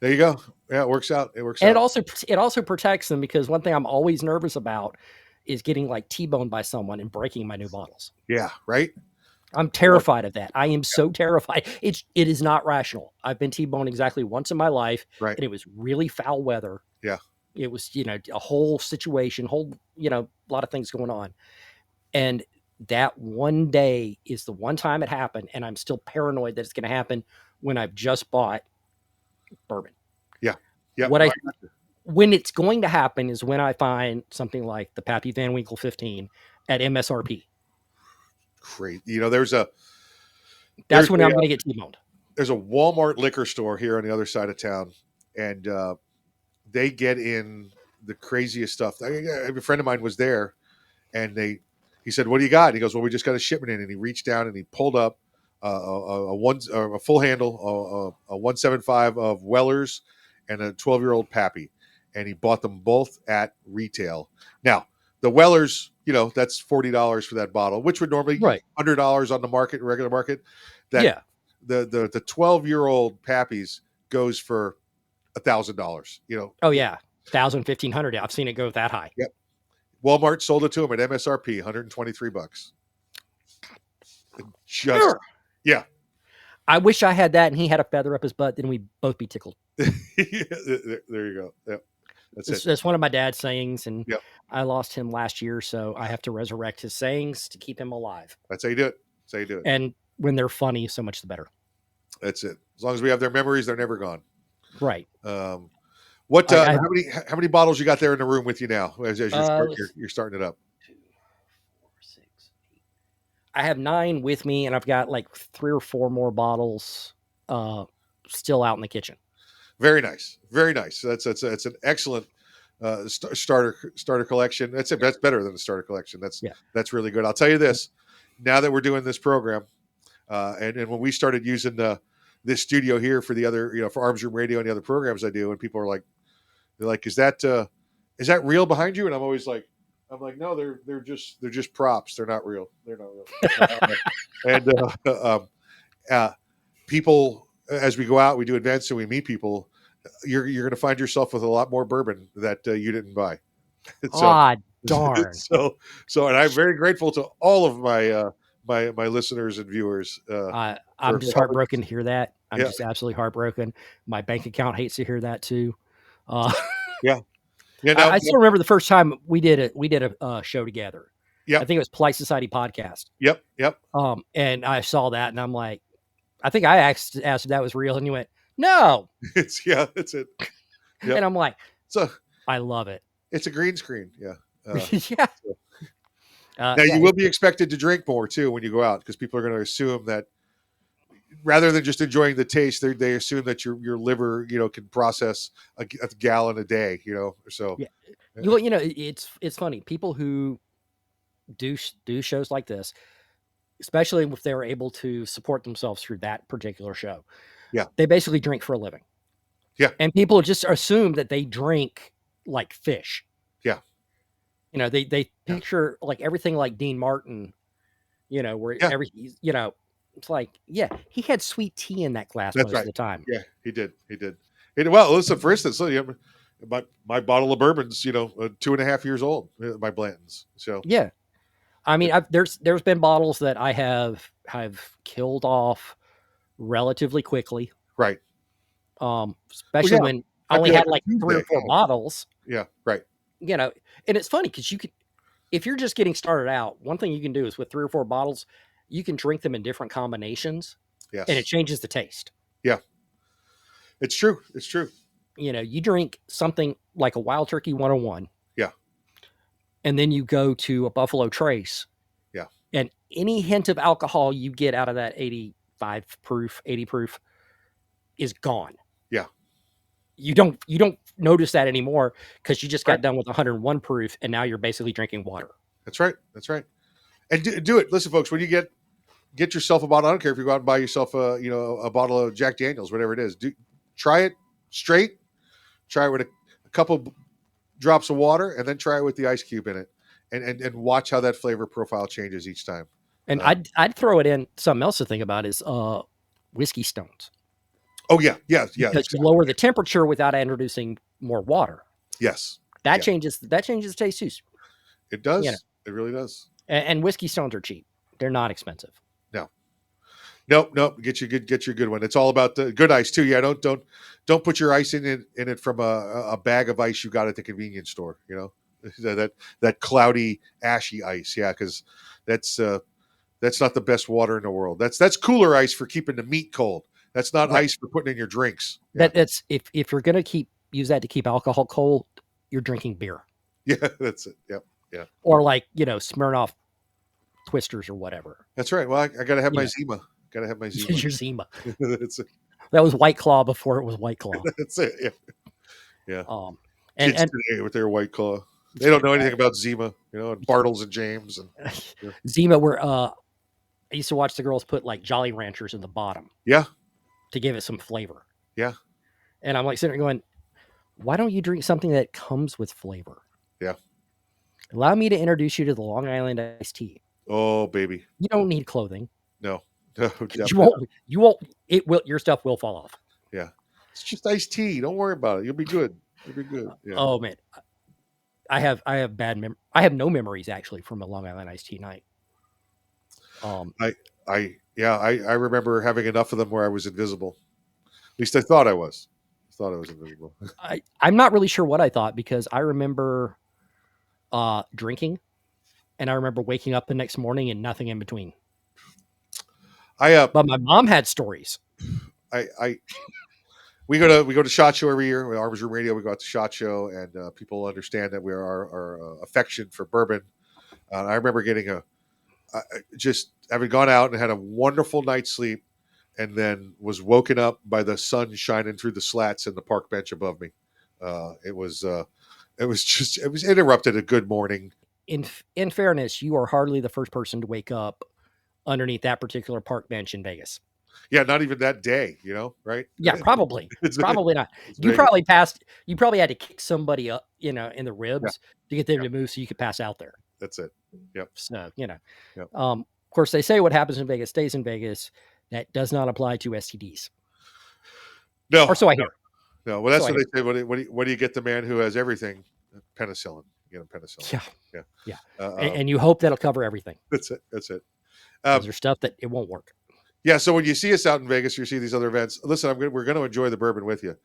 There you go. Yeah, it works out. And it also protects them because one thing I'm always nervous about is getting T-boned by someone and breaking my new bottles. Yeah, right? I'm terrified of that. I am so terrified. It is not rational. I've been T-boned exactly once in my life, right? And it was really foul weather. Yeah. It was, a whole situation, a lot of things going on. And that one day is the one time it happened, and I'm still paranoid that it's going to happen when I've just bought bourbon. Yeah. Yeah. What No, I when it's going to happen is when I find something like the Pappy Van Winkle 15 at MSRP. crazy. You know, there's That's when I'm going to get T-boned. there's a Walmart liquor store here on the other side of town, and they get in the craziest stuff. A friend of mine was there, and he said, "What do you got?" And he goes, "Well, we just got a shipment in," and he reached down and he pulled up a full handle, a 175 of Weller's and a 12-year-old Pappy, and he bought them both at retail. Now, the Weller's, you know, that's $40 for that bottle, which would normally Right. $100 on the market, regular market. That Yeah. the 12-year-old Pappies goes for $1,000. You know. Oh yeah. 1,000, 1,500. I've seen it go that high. Yep. Walmart sold it to him at MSRP, $123. Just Sure. yeah. I wish I had that and he had a feather up his butt, then we'd both be tickled. There you go. Yep. That's one of my dad's sayings, and Yep. I lost him last year, so I have to resurrect his sayings to keep him alive. That's how you do it. That's how you do it. And when they're funny, so much the better. That's it. As long as we have their memories, they're never gone. Right. What? How many bottles you got there in the room with you now? As you're starting it up. 2, 4, 6, 8. I have 9 with me, and I've got like 3 or 4 more bottles still out in the kitchen. Very nice. Very nice. That's an excellent starter collection. That's it. That's better than a starter collection. That's really good. I'll tell you this. Now that we're doing this program, and when we started using this studio here for the other, you know, for Arms Room Radio and the other programs I do, and people are like, they're like, is that real behind you? And I'm always like, no, they're just props. They're not real. They're not real. And people, as we go out, we do events and we meet people. You're going to find yourself with a lot more bourbon that you didn't buy. Darn. So, and I'm very grateful to all of my listeners and viewers. I'm just heartbroken to hear that. I'm just absolutely heartbroken. My bank account hates to hear that too. Yeah. I still remember the first time we did a show together. Yeah. I think it was Polite Society Podcast. Yep. And I saw that and I'm like, I think I asked if that was real, and you went, no. That's it. Yep. And I'm like, so I love it. It's a green screen. Yeah. Yeah. Now you will be expected to drink more too when you go out, because people are going to assume that rather than just enjoying the taste, they assume that your liver, you know, can process a gallon a day, you know. So yeah. You know, it's funny. People who do shows like this, especially if they're able to support themselves through that particular show, they basically drink for a living. Yeah. And people just assume that they drink like fish. Yeah. You know, they picture like everything like Dean Martin, you know, where you know, it's like, he had sweet tea in that glass most of the time. Yeah, he did. Well, listen, for instance, my bottle of bourbon's, you know, 2.5 years old, my Blantons. So yeah, I mean, there's been bottles that I have killed off relatively quickly. Right. Especially when I only had like 3 or 4 bottles. Yeah. Right. You know, and it's funny because if you're just getting started out, one thing you can do is with 3 or 4 bottles, you can drink them in different combinations. Yes. And it changes the taste. Yeah. It's true. You know, you drink something like a Wild Turkey 101. Yeah. And then you go to a Buffalo Trace. Yeah. And any hint of alcohol you get out of that 85 proof, 80 proof is gone. Yeah. You don't notice that anymore because you just got done with 101 proof and now you're basically drinking water. That's right. And do it. Listen, folks, when you get yourself a bottle, I don't care if you go out and buy yourself a bottle of Jack Daniels, whatever it is. Try it straight. Try it with a couple drops of water, and then try it with the ice cube in it, and watch how that flavor profile changes each time. And I'd throw it in. Something else to think about is whiskey stones. Oh yeah. Because you lower the temperature without introducing more water. Yes. That changes the taste too. It does. You know? It really does. And whiskey stones are cheap. They're not expensive. No. Get your good one. It's all about the good ice too. Yeah. Don't put your ice in it from a bag of ice you got at the convenience store. You know, that cloudy, ashy ice. Yeah, because that's not the best water in the world. That's cooler ice for keeping the meat cold. That's not Right. ice for putting in your drinks. Yeah. That's if you're gonna use that to keep alcohol cold, you're drinking beer Yeah, that's it. Yep. Yeah. or like Smirnoff Twisters or whatever. That's right. Well, I gotta have You my know, Zima. Gotta have my Zima. your Zima. That's it. That was White Claw before it was White Claw. That's it. Yeah. Yeah. Um, and Kids and today with their White Claw. They don't know anything about Zima, and Bartles and James and yeah. Zima, where I used to watch the girls put like Jolly Ranchers in the bottom Yeah. to give it some flavor, Yeah. and I'm like sitting there going, "Why don't you drink something that comes with flavor? Yeah. Allow me to introduce you to the Long Island iced tea. Oh baby. You don't need clothing. No. No, 'Cause definitely not. you won't. It will. Your stuff will fall off. Yeah. It's just iced tea. Don't worry about it. You'll be good. You'll be good. Yeah. Oh man, I have I have no memories actually from a Long Island iced tea night. I remember having enough of them where I was invisible. At least I thought I was. I thought I was invisible. I'm not really sure what I thought because I remember drinking, and I remember waking up the next morning and nothing in between. I But my mom had stories. I we go to SHOT Show every year. With Arms Room Radio, we go out to SHOT Show, and people understand that we are our affection for bourbon. I remember getting just having gone out and had a wonderful night's sleep, and then was woken up by the sun shining through the slats in the park bench above me. It was interrupted a good morning. In fairness, you are hardly the first person to wake up underneath that particular park bench in Vegas. Yeah, not even that day, right? Yeah, probably. It's Probably not. You Vegas. probably had to kick somebody up, in the ribs Yeah. to get them Yeah. to move so you could pass out there. That's it. Yep. So, Yep. of course they say what happens in Vegas stays in Vegas. That does not apply to STDs. No, Or so I hear. no. Well, that's So I what they say. What do you get the man who has everything? Penicillin. You get him penicillin. Yeah. Uh, And you hope that'll cover everything. that's it. That's it. 'Cause there's stuff that it won't work. Yeah. So when you see us out in Vegas, you see these other events. Listen, we're going to enjoy the bourbon with you,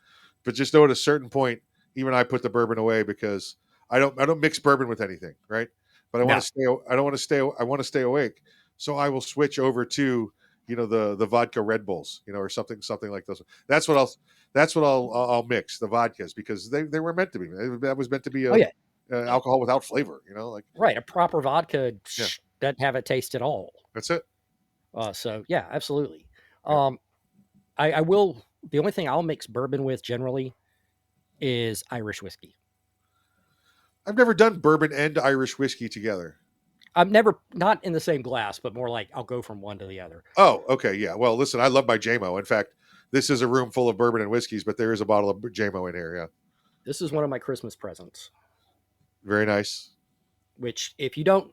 but just know at a certain point, even I put the bourbon away because I don't mix bourbon with anything, right? But I want No. to stay. I don't want to stay. I want to stay awake, so I will switch over to the vodka Red Bulls, or something like those. That's what I'll mix the vodkas because they were meant to be. That was meant to be Oh yeah. alcohol without flavor. Like Right. A proper vodka Yeah. doesn't have a taste at all. that's it. So yeah, absolutely. Yeah. I will. The only thing I'll mix bourbon with generally is Irish whiskey. I've never done bourbon and Irish whiskey together. I've never, not in the same glass, but more like I'll go from one to the other. Oh, okay, yeah. Well, listen, I love my JMO. In fact, this is a room full of bourbon and whiskeys, but there is a bottle of JMO in here. Yeah, This is one of my Christmas presents. very nice. Which, if you don't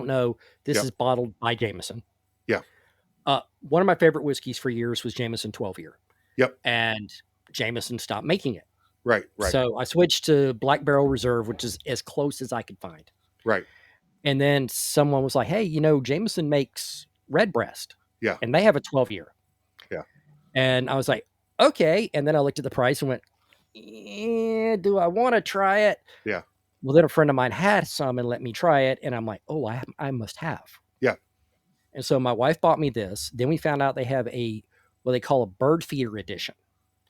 know, this Yep. is bottled by Jameson. Yeah. One of my favorite whiskeys for years was Jameson 12 year. Yep. And Jameson stopped making it. Right. So I switched to Black Barrel Reserve, which is as close as I could find. Right. And then someone was like, "Hey, Jameson makes Redbreast." Yeah. And they have a 12 year. Yeah. And I was like, "Okay." And then I looked at the price and went, "Do I want to try it?" Yeah. Well, then a friend of mine had some and let me try it. And I'm like, "Oh, I must have." Yeah. And so my wife bought me this. Then we found out they have what they call a bird feeder edition,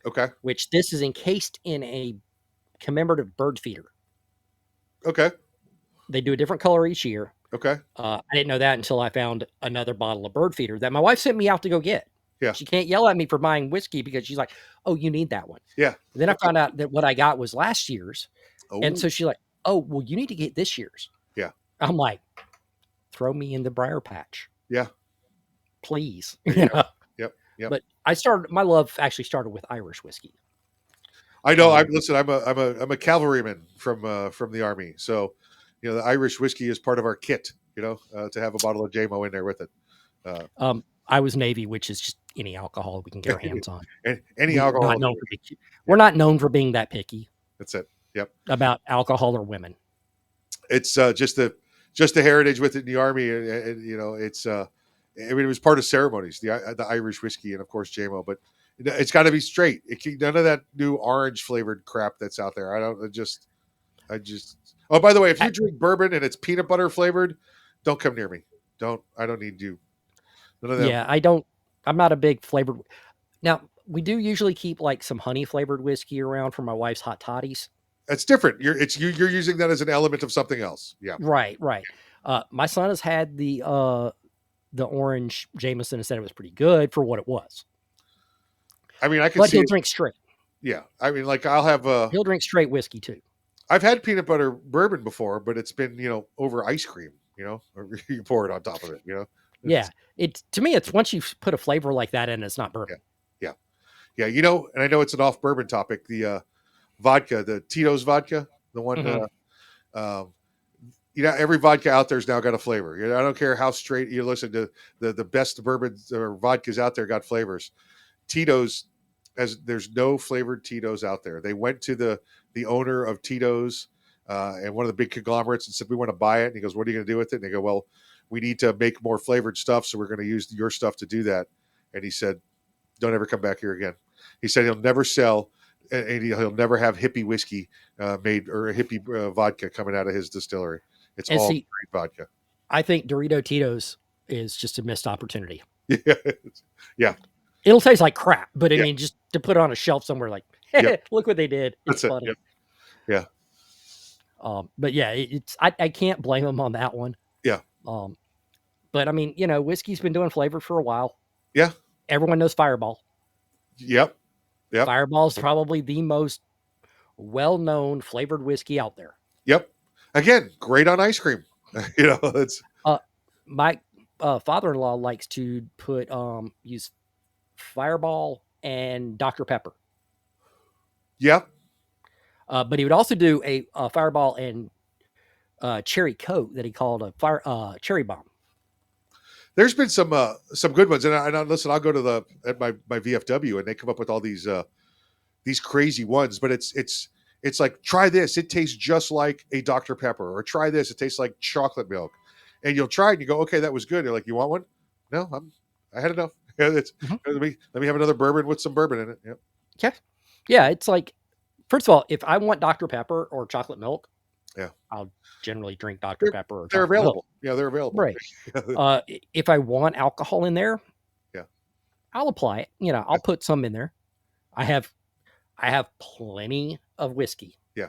Okay. which this is encased in a commemorative bird feeder. Okay. They do a different color each year. Okay. I didn't know that until I found another bottle of bird feeder that my wife sent me out to go get. Yeah. She can't yell at me for buying whiskey because she's like, "Oh, you need that one." Yeah. And then I found out that what I got was last year's. Oh. And so she's like, "Oh, well, you need to get this year's." Yeah. I'm like, "Throw me in the briar patch." Yeah. Please. Yep. Yep. But my love actually started with Irish whiskey. I know. I'm a cavalryman from the army, so the Irish whiskey is part of our kit. To have a bottle of JMO in there with it. I was Navy, which is just any alcohol we can get our hands on. And any We're alcohol. we're not known for being that picky. That's it. Yep. About alcohol or women. It's just the heritage with it in the army, and it's. It was part of ceremonies, the Irish whiskey, and of course JMO, but it's got to be straight. None of that new orange flavored crap that's out there. I just. Oh, by the way, if you drink bourbon and it's peanut butter flavored, don't come near me. I don't need you. None of that. Yeah, I'm not a big flavored. Now, we do usually keep like some honey flavored whiskey around for my wife's hot toddies. That's different. You're using that as an element of something else. Yeah. Right, right. My son has had the orange Jameson and said it was pretty good for what it was. I mean, I can But see he'll it. drink straight. Yeah. I mean, like I'll have He'll drink straight whiskey too. I've had peanut butter bourbon before, but it's been, over ice cream, or you pour it on top of it, Yeah, It's, it's to me, it's once you put a flavor like that in, it's not yeah. bourbon. Yeah. Yeah. And I know it's an off bourbon topic. The vodka, the Tito's vodka, the one, Mhm. um, every vodka out there's now got a flavor. I don't care how straight you listen to the best bourbons or vodkas out there got flavors. Tito's, as there's no flavored Tito's out there. They went to the owner of Tito's and one of the big conglomerates and said, "We want to buy it." And he goes, "What are you going to do with it?" And they go, "Well, we need to make more flavored stuff, so we're going to use your stuff to do that." And he said, "Don't ever come back here again." He said he'll never sell and he'll never have hippie whiskey made or a hippie vodka coming out of his distillery. It's And all see, great vodka. I think Dorito Tito's is just a missed opportunity. Yeah, yeah, It'll taste like crap, but I yeah. mean, just to put it on a shelf somewhere, like, Yep, look what they did. It's that's it. funny. Yep, yeah, But yeah, I can't blame them on that one. yeah, Um, but I mean, whiskey's been doing flavor for a while. yeah. Everyone knows Fireball. Yep, yep, Fireball's probably the most well-known flavored whiskey out there. yep. Again, great on ice cream. It's Uh, my father-in-law likes to use Fireball and Dr. Pepper. yep. But he would also do a Fireball and cherry Coke that he called a cherry bomb. There's been some good ones, and listen. I'll go to at my VFW, and they come up with all these crazy ones. But it's like, try this. It tastes just like a Dr. Pepper, or try this. It tastes like chocolate milk, and you'll try it and you go, okay, that was good. You're like, you want one? No, I had enough. Mhm. Let me have another bourbon with some bourbon in it. Yep. Yeah, yeah. It's like, first of all, if I want Dr. Pepper or chocolate milk, Yeah. I'll generally drink Dr. They're, Pepper or they're chocolate milk. available. Yeah, they're available. Right. If I want alcohol in there, Yeah. I'll apply it. I'll put some in there. I have plenty of whiskey. Yeah.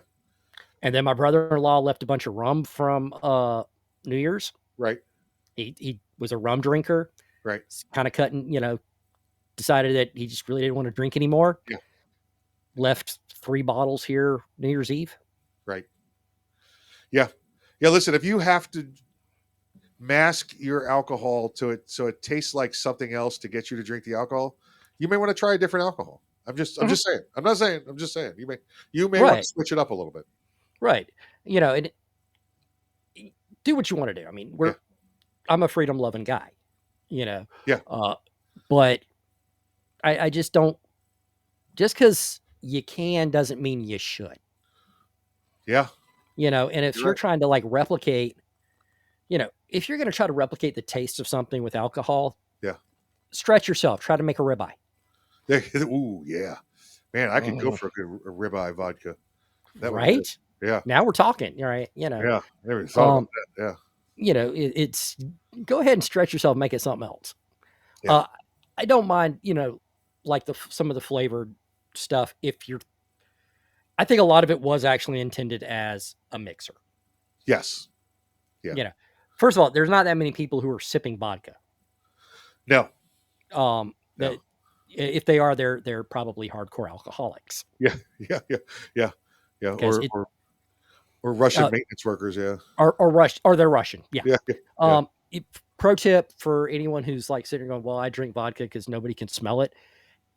And then my brother-in-law left a bunch of rum from New Year's. Right. He was a rum drinker. Right. Kind of decided that he just really didn't want to drink anymore. Yeah. Left 3 bottles here New Year's Eve. Right. Yeah. Yeah. Listen, if you have to mask your alcohol to it so it tastes like something else to get you to drink the alcohol, you may want to try a different alcohol. I'm just saying. I'm not saying. I'm just saying. You may want to Right. switch it up a little bit. Right. And do what you want to do. I mean, I'm a freedom loving guy, Yeah. but I just don't, just because you can doesn't mean you should. Yeah. And if you're right. trying to like replicate, if you're going to try to replicate the taste of something with alcohol, Yeah. stretch yourself. Try to make a ribeye. Ooh, yeah. Man, I could go for a good ribeye vodka. That would be Right? good. Yeah. Now we're talking. All right. Yeah. I never thought about that. Yeah. It's go ahead and stretch yourself, make it something else. Yeah. I don't mind, like some of the flavored stuff. I think a lot of it was actually intended as a mixer. Yes. Yeah. First of all, there's not that many people who are sipping vodka. No. No. If they are, they're probably hardcore alcoholics. Yeah. Yeah. Yeah. Yeah. Yeah. Or Russian maintenance workers. Yeah. Or they're Russian. Yeah. Yeah. Pro tip for anyone who's like sitting going, well, I drink vodka because nobody can smell it.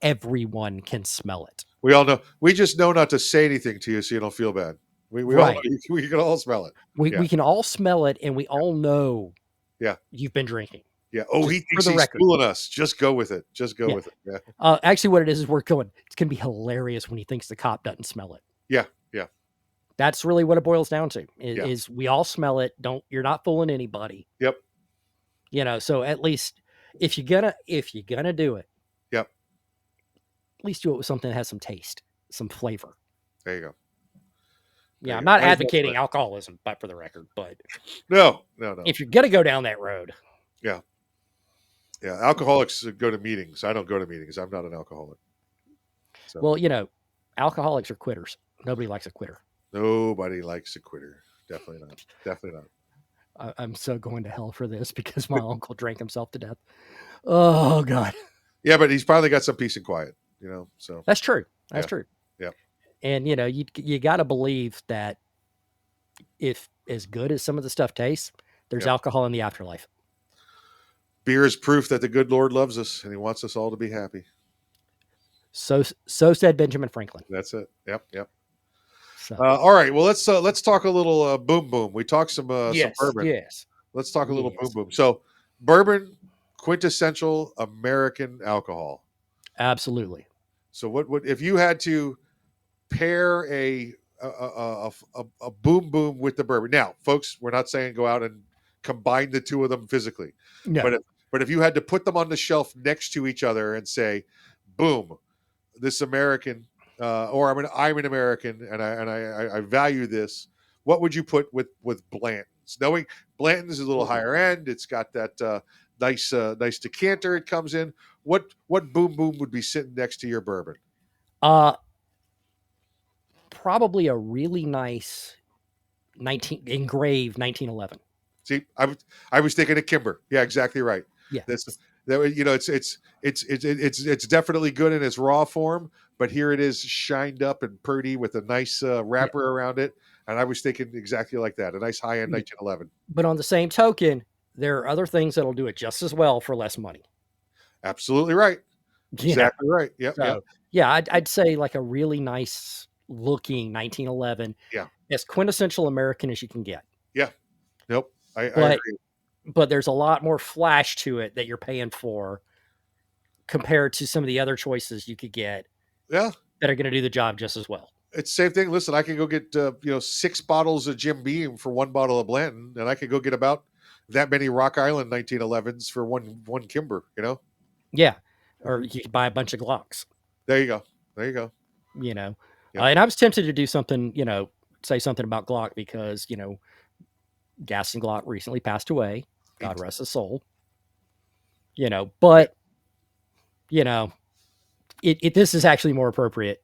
Everyone can smell it. We all know. We just know not to say anything to you so you don't feel bad. We right. we can all smell it. We can all smell it, and we all know. Yeah. You've been drinking. Yeah. Oh, he thinks he's fooling us. Just go with it. Just go with it. Yeah. Actually, what it is we're going. It's going to be hilarious when he thinks the cop doesn't smell it. Yeah. Yeah. That's really what it boils down to. Is we all smell it. You're not fooling anybody. Yep. So at least if you're gonna do it. Yep. At least do it with something that has some taste, some flavor. There you go. Yeah, I'm not advocating alcoholism, but for the record, but no. If you're gonna go down that road, yeah. Alcoholics go to meetings. I don't go to meetings. I'm not an alcoholic. So Well, alcoholics are quitters. Nobody likes a quitter. nobody likes a quitter. Definitely not. Definitely not. I'm so going to hell for this because my uncle drank himself to death. Oh God, Yeah, but he's finally got some peace and quiet. So that's true. That's yeah, true. yeah, And you got to believe that if as good as some of the stuff tastes, there's yeah. alcohol in the afterlife. Beer is proof that the good Lord loves us and He wants us all to be happy. So said Benjamin Franklin. That's it. Yep, yep. So All right. Well, let's talk a little boom boom. We talked some yes, bourbon. yes, Let's talk a little boom yes, boom. So, bourbon, quintessential American alcohol. absolutely. So, what would if you had to pair a boom boom with the bourbon? Now, folks, we're not saying go out and combine the two of them physically, No, but if you had to put them on the shelf next to each other and say, boom, this American, or I'm an American, and I value this. What would you put with Blanton's? Knowing Blanton's is a little higher end, it's got that nice decanter it comes in. What boom boom would be sitting next to your bourbon? uh, probably a really nice 1911. See, I was thinking of Kimber. Yeah, exactly right. Yeah, That's it's definitely good in its raw form, but here it is shined up and pretty with a nice yeah, wrapper around it. And I was thinking exactly like that, a nice high end yeah. 1911. But on the same token, there are other things that'll do it just as well for less money. Absolutely right. You know, Exactly right. Yep. Yep. so yeah, I'd say like a really nice looking 1911, Yeah. as quintessential American as you can get. Yeah. Nope. I But agree. there's a lot more flash to it that you're paying for compared to some of the other choices you could get Yeah. that are going to do the job just as well. It's the same thing. Listen, I can go get 6 bottles of Jim Beam for 1 bottle of Blanton, and I could go get about that many Rock Island 1911s for one Kimber. Yeah, or you could buy a bunch of Glocks. There you go. There you go. You know, Yep. and I was tempted to do something. Say something about Glock because Gaston Glock recently passed away. God rest his soul. Yeah. But you know, this is actually more appropriate.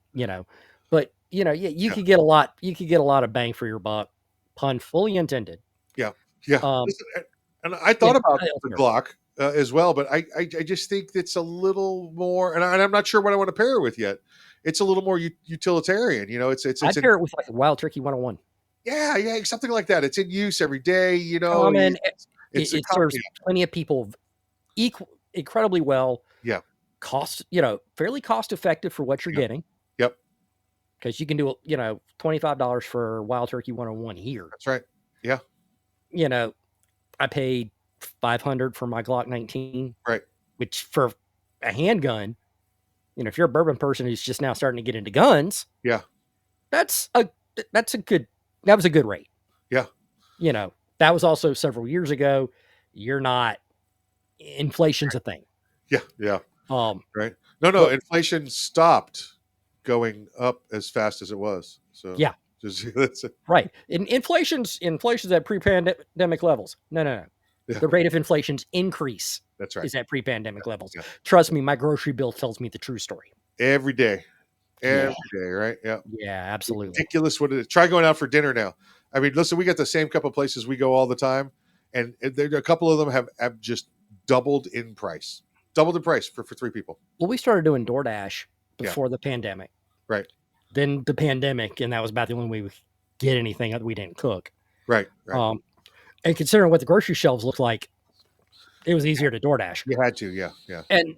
But you Yeah. could get a lot. You could get a lot of bang for your buck. Pun fully intended. Yeah. Yeah. Um, Listen, and I yeah, thought about the elsewhere. Glock as well, but I just think it's a little more, and I'm not sure what I want to pair it with yet. It's a little more utilitarian. It's I'd in, pair it with like a Wild Turkey 101. yeah, yeah, something like that. It's in use every day. Common. It's a It serves yeah, plenty of people incredibly well. yeah, Fairly cost effective for what you're yep, getting yep. because you can do $25 for Wild Turkey 101 here. That's right. Yeah, I paid 500 for my Glock 19, right. which for a handgun, if you're a bourbon person who's just now starting to get into guns, Yeah, that's a good that was a good rate. yeah, That was also several years ago. You're not inflation's a thing. yeah, yeah. Um, Right. No. but Inflation stopped going up as fast as it was. So yeah, just that's it. right. And inflation's at pre-pandemic levels. No. Yeah, The rate of inflation's increase that's right. is at pre-pandemic levels. Yeah. Trust me, my grocery bill tells me the true story. Every day. Yeah. Every day, right? Yeah. Yeah, absolutely. Ridiculous what it is. Try going out for dinner now. I mean, listen, we got the same couple places we go all the time, and there a couple of them have just doubled in price. Doubled in price for 3 people. Well, we started doing DoorDash Yeah. before the pandemic. Right. Then the pandemic, and that was about the only way we could get anything that we didn't cook. Right. Right. And considering what the grocery shelves looked like, it was easier to DoorDash. You had to, yeah. Yeah. And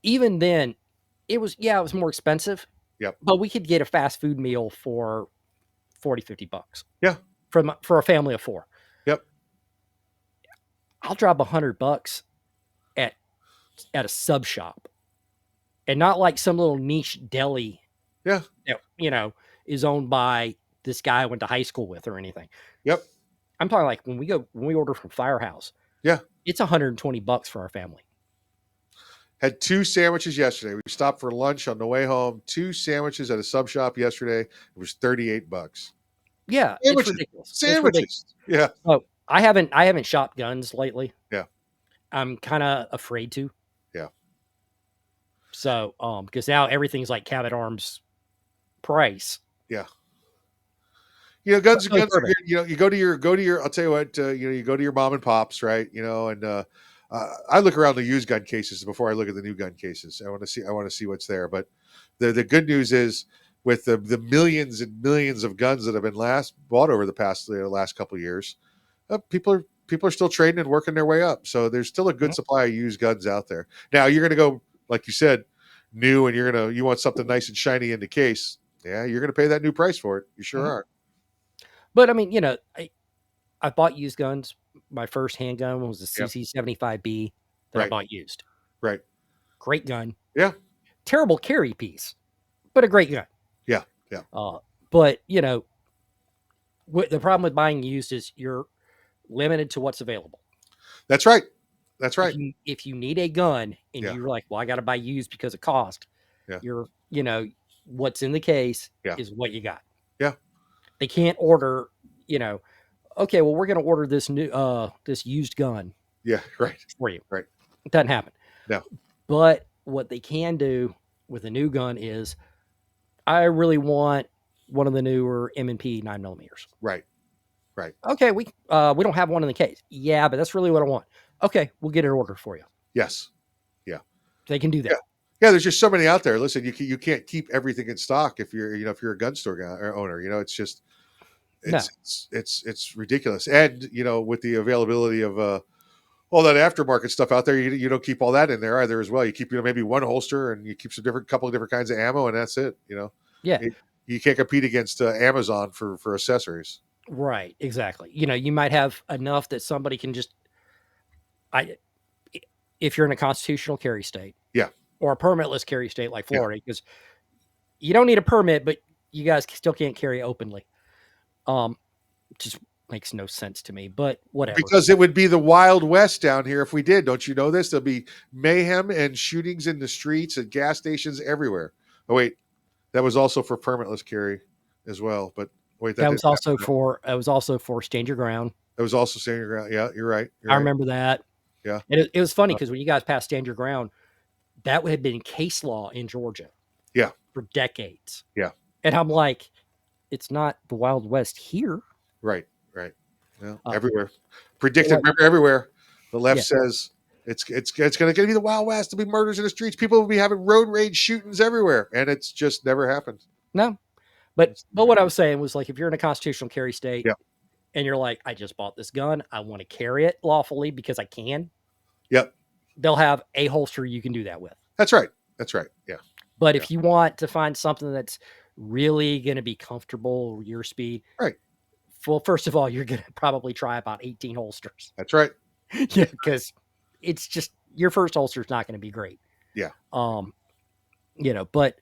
even then, it was more expensive. Yep. But we could get a fast food meal for $40-50 Yeah. for a family of 4. Yep. I'll drop $100 at a sub shop, and not like some little niche deli. Yeah. That, is owned by this guy I went to high school with or anything. Yep. I'm talking like when we order from Firehouse. Yeah. It's $120 for our family. Had 2 sandwiches yesterday. We stopped for lunch on the way home. 2 sandwiches at a sub shop yesterday. It was $38. Yeah, Sandwiches. it's ridiculous. Sandwiches. It's ridiculous. Yeah. Oh, I haven't shot guns lately. Yeah. I'm kind of afraid to. Yeah. So, because now everything's like Cabot Arms price. Yeah. Guns Really are bourbon. good. You go to your. I'll tell you what. You go to your mom and pops, right? And I look around the used gun cases before I look at the new gun cases. I want to see what's there. But the good news is with the millions and millions of guns that have been bought over the last couple of years, people are still trading and working their way up. So there's still a good Mhm. supply of used guns out there. Now you're going to go, like you said, new, and you want something nice and shiny in the case. Yeah, you're going to pay that new price for it. You sure Mhm. are. But I mean, I bought used guns. My first handgun was a Yep. CC75B that I Right. bought used. Right. Great gun. Yeah. Terrible carry piece, but a great gun. Yeah. Yeah. Uh, but the problem with buying used is you're limited to what's available. That's right. That's If right. you need a gun and Yeah. you're like, well, I got to buy used because of cost, Yeah. you're what's in the case Yeah. is what you got. Yeah. They can't order, okay, well, we're going to order this used gun Yeah. Right. for you. Right. It doesn't happen. No. But what they can do with a new gun is, I really want one of the newer M&P 9mm. Right. Right. Okay, we don't have one in the case. Yeah, but that's really what I want. Okay, we'll get it ordered for you. Yes. Yeah. They can do Yeah. that. Yeah. There's just so many out there. Listen, you can't keep everything in stock if you're a gun store guy or owner. It's just No. it's ridiculous. And with the availability of all that aftermarket stuff out there, you don't keep all that in there either as well. You keep maybe one holster and you keep couple of different kinds of ammo, and that's it. Yeah. You can't compete against Amazon for accessories. Right. Exactly. You might have enough that somebody can just I if you're in a constitutional carry state. Yeah. Or a permitless carry state like Yeah. Florida, because you don't need a permit, but you guys still can't carry openly. Just makes no sense to me, but whatever. Because it would be the Wild West down here if we did. Don't you know this? There'll be mayhem and shootings in the streets and gas stations everywhere. Oh wait, that was also for permitless carry as well. But wait, that That didn't was also happen. for it was also for Stand Your Ground. That was also standing ground. Yeah, you're right. You're I right. remember that. Yeah. And it was funny because when you guys passed Stand Your Ground, that had been case law in Georgia Yeah. for decades. Yeah. And I'm like, it's not the Wild West here. Right. Right. Yeah. Uh, Everywhere. Predicted. Like, Remember, everywhere. The left yeah. says it's going to be the Wild West. There'll be murders in the streets. People will be having road rage shootings everywhere, and it's just never happened. No. But what I was saying was, like, if you're in a constitutional carry state, Yeah. and you're like, I just bought this gun, I want to carry it lawfully because I can. Yep. They'll have a holster you can do that with. That's right. That's right. Yeah. But if you want to find something that's really going to be comfortable, your speed, Right. well, first of all, you're going to probably try about 18 holsters. That's right. Yeah, because it's just your first holster is not going to be great. Yeah. But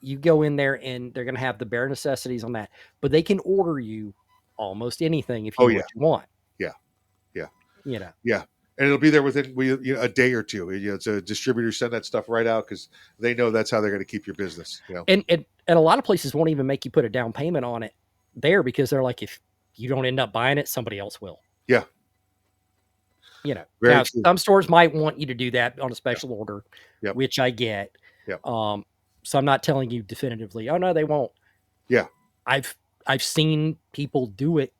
you go in there and they're going to have the bare necessities on that, but they can order you almost anything if you know what you want. Yeah. Yeah. Yeah. And it'll be there within a day or two. It's a distributor send that stuff right out because they know that's how they're going to keep your business. And a lot of places won't even make you put a down payment on it there because they're like, if you don't end up buying it, somebody else will. Yeah. Now, some stores might want you to do that on a special order, Yep. which I get. Yep. So I'm not telling you definitively, oh no, they won't. Yeah. I've seen people do it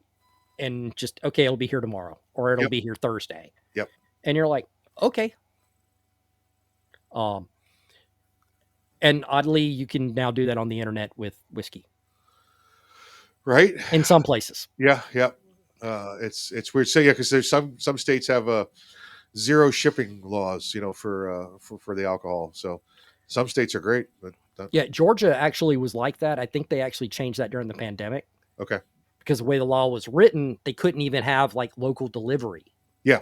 and just, okay, it'll be here tomorrow or it'll be here Thursday. Yep. And you're like, okay. And oddly, you can now do that on the internet with whiskey. Right. In some places. Yeah. Yeah. It's weird. So yeah, because there's some states have zero shipping laws, for the alcohol. So some states are great, but yeah, Georgia actually was like that. I think they actually changed that during the pandemic. Okay. Because the way the law was written, they couldn't even have like local delivery. Yeah.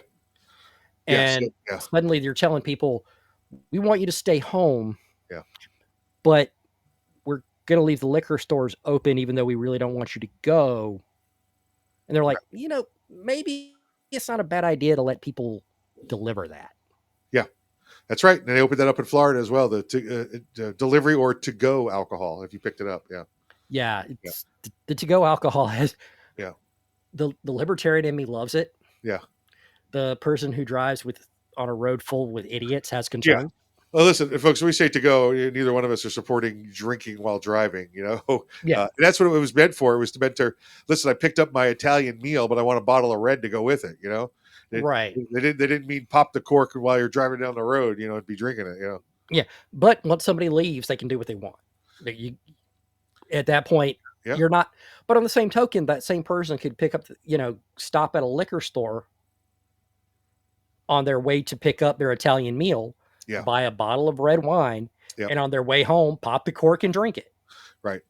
And suddenly they're telling people, we want you to stay home. Yeah. But we're going to leave the liquor stores open, even though we really don't want you to go. And they're like, maybe it's not a bad idea to let people deliver that. Yeah, that's right. And they opened that up in Florida as well. The delivery or to-go alcohol, if you picked it up. Yeah. Yeah. The to-go alcohol has, the libertarian in me loves it. Yeah. The person who drives on a road full with idiots has concern. Well, listen, folks, we say to go. Neither one of us are supporting drinking while driving. Yeah, And that's what it was meant for. It was meant to listen. I picked up my Italian meal, but I want a bottle of red to go with it. right. They didn't mean pop the cork while you're driving down the road. And be drinking it. Yeah, but once somebody leaves, they can do what they want. You at that point, Yeah, you're not. But on the same token, that same person could pick up, stop at a liquor store on their way to pick up their Italian meal, yeah, buy a bottle of red wine, yeah. and on their way home, pop the cork and drink it. Right.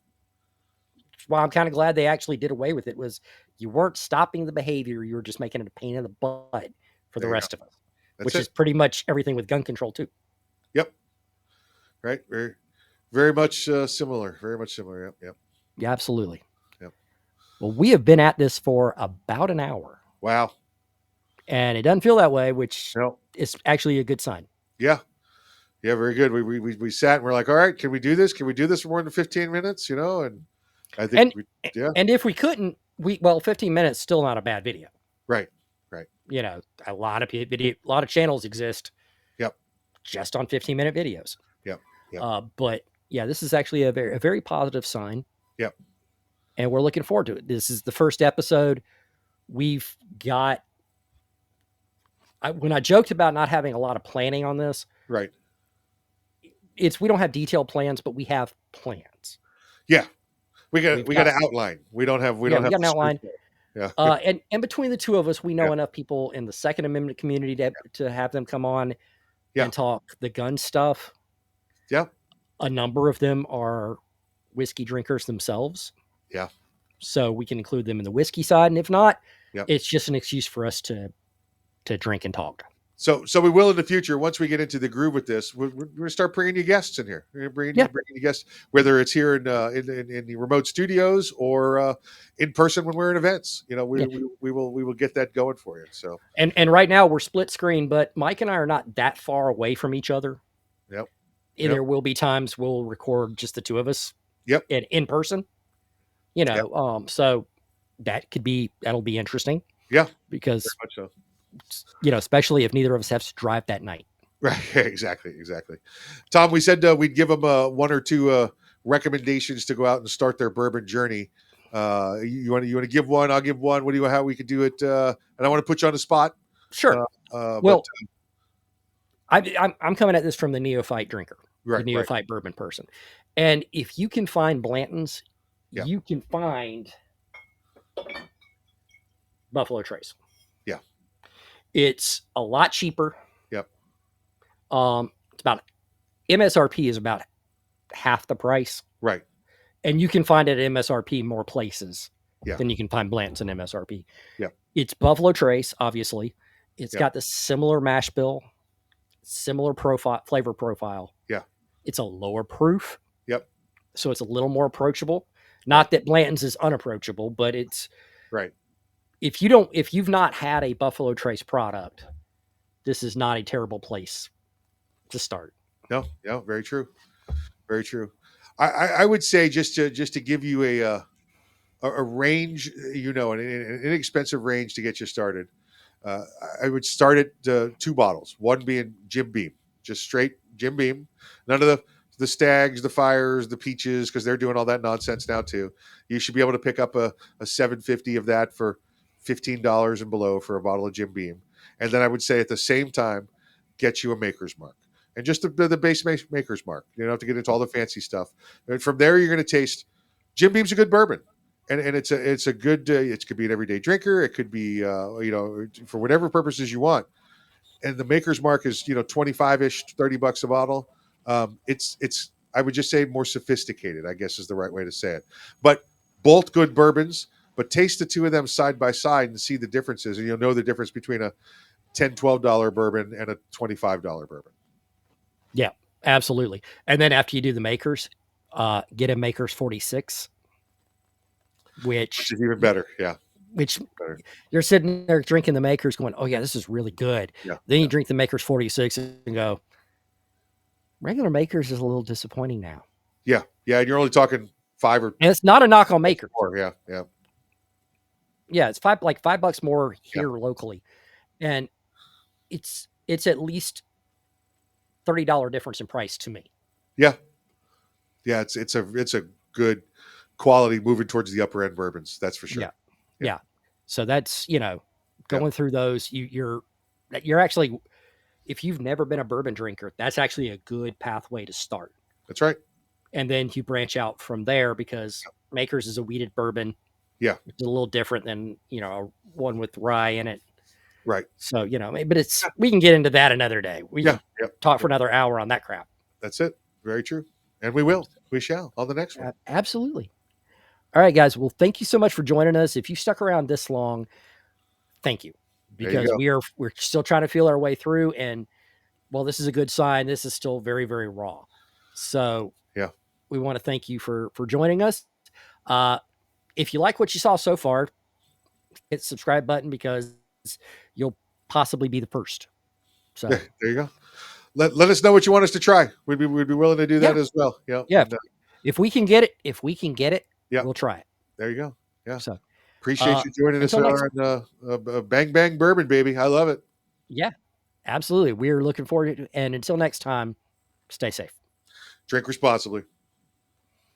That's why I'm kind of glad they actually did away with it. Was you weren't stopping the behavior, you were just making it a pain in the butt for the There you go. rest of us, That's which it. is pretty much everything with gun control too. Yep. Right. Very, very much similar. Very much similar. Yep. Yep. Yeah, absolutely. Yep. Well, we have been at this for about an hour, Wow. and it doesn't feel that way, which No. is actually a good sign. Yeah. Yeah. Very good. We sat and we're like, all right, can we do this? Can we do this for more than 15 minutes? And I think And yeah. and if we couldn't, 15 minutes still not a bad video. Right. Right. A lot of video, a lot of channels exist Yep. just on 15-minute videos. Yep. Yep. But yeah, this is actually a very positive sign, Yep. and we're looking forward to it. This is the first episode. We've got. When I joked about not having a lot of planning on this, Right. it's we don't have detailed plans, but we have plans. Yeah. We We've got got an outline. We don't have we got the an outline. script. Yeah. And between the two of us, we know Yeah. enough people in the Second Amendment community to have them come on Yeah. and talk the gun stuff. Yeah. A number of them are whiskey drinkers themselves. Yeah. So we can include them in the whiskey side. And if not, Yeah. it's just an excuse for us to drink and talk. So we will in the future, once we get into the groove with this, we're going to start bringing you guests in here. We're going to bring you guests, whether it's here in the remote studios or in person when we're in events. We will get that going for you. So and right now we're split screen, but Mike and I are not that far away from each other. Yep. There will be times we'll record just the two of us. Yep. In person. So that'll be interesting. Yeah. Because very much so. Especially if neither of us have to drive that night. Right. Exactly. Tom, we said we'd give them one or two recommendations to go out and start their bourbon journey. You want to give one? I'll give one. How we could do it? And I want to put you on the spot. Sure. I'm coming at this from the neophyte drinker, the neophyte bourbon person. And if you can find Blanton's, you can find Buffalo Trace. Yeah. It's a lot cheaper. Yep. It's about MSRP is about half the price. Right. And you can find it at MSRP more places than you can find Blanton's and MSRP. Yeah. It's Buffalo Trace, obviously. It's got the similar mash bill, similar flavor profile. Yeah. It's a lower proof. Yep. So it's a little more approachable. Not that Blanton's is unapproachable, but it's right. If you've not had a Buffalo Trace product, this is not a terrible place to start. No, very true. Very true. I would say just to give you a range, an inexpensive range to get you started. I would start at 2 bottles. One being Jim Beam, just straight Jim Beam. None of the Stags, the Fires, the Peaches, because they're doing all that nonsense now too. You should be able to pick up a $7.50 of that for $15 and below for a bottle of Jim Beam. And then I would say at the same time, get you a Maker's Mark. And just the base Maker's Mark. You don't have to get into all the fancy stuff. And from there, you're going to taste. Jim Beam's a good bourbon, and it's a good. It could be an everyday drinker. It could be for whatever purposes you want. And the Maker's Mark is 25-ish, $30 a bottle. It's I would just say more sophisticated, I guess is the right way to say it. But both good bourbons. But taste the two of them side by side and see the differences, and you'll know the difference between a $10, $12 bourbon and a $25 bourbon. Yeah, absolutely. And then after you do the Makers, get a Makers 46, which is even better. Yeah. Which better. You're sitting there drinking the Makers going, oh yeah, this is really good. Yeah. Then you drink the Makers 46 and go, regular Makers is a little disappointing now. Yeah. Yeah. And you're only talking $5 or. And it's not a knock on Makers. Yeah. Yeah. Yeah. It's $5 more here locally. And it's at least $30 difference in price to me. Yeah, yeah, it's a good quality moving towards the upper end bourbons. That's for Yeah. sure. Yeah, Yeah. So that's, yeah, going through those, you're actually, if you've never been a bourbon drinker, that's actually a good pathway to start. that's right. And then you branch out from there because Makers is a wheated bourbon. Yeah, It's a little different than, one with rye in it. right. So, but we can get into that another day. We Yeah, can yeah, talk yeah. for another hour on that crap. That's it. Very true. And we will. We shall on the next one. Absolutely. All right, guys. Well, thank you so much for joining us. If you stuck around this long, thank you, There you because go. we're still trying to feel our way through. And well, this is a good sign. This is still very, very raw. So Yeah. we want to thank you for joining us. If you like what you saw so far, hit the subscribe button because you'll possibly be the first. So Yeah. There you go. Let us know what you want us to try. We'd be willing to do yeah, that as well. Yeah. yeah. And, If we can get it, yeah. we'll try it. There you go. Yeah. So Appreciate you joining us until next, on Bang Bang Bourbon, baby. I love it. yeah, absolutely. We're looking forward to it. And until next time, stay safe. Drink responsibly.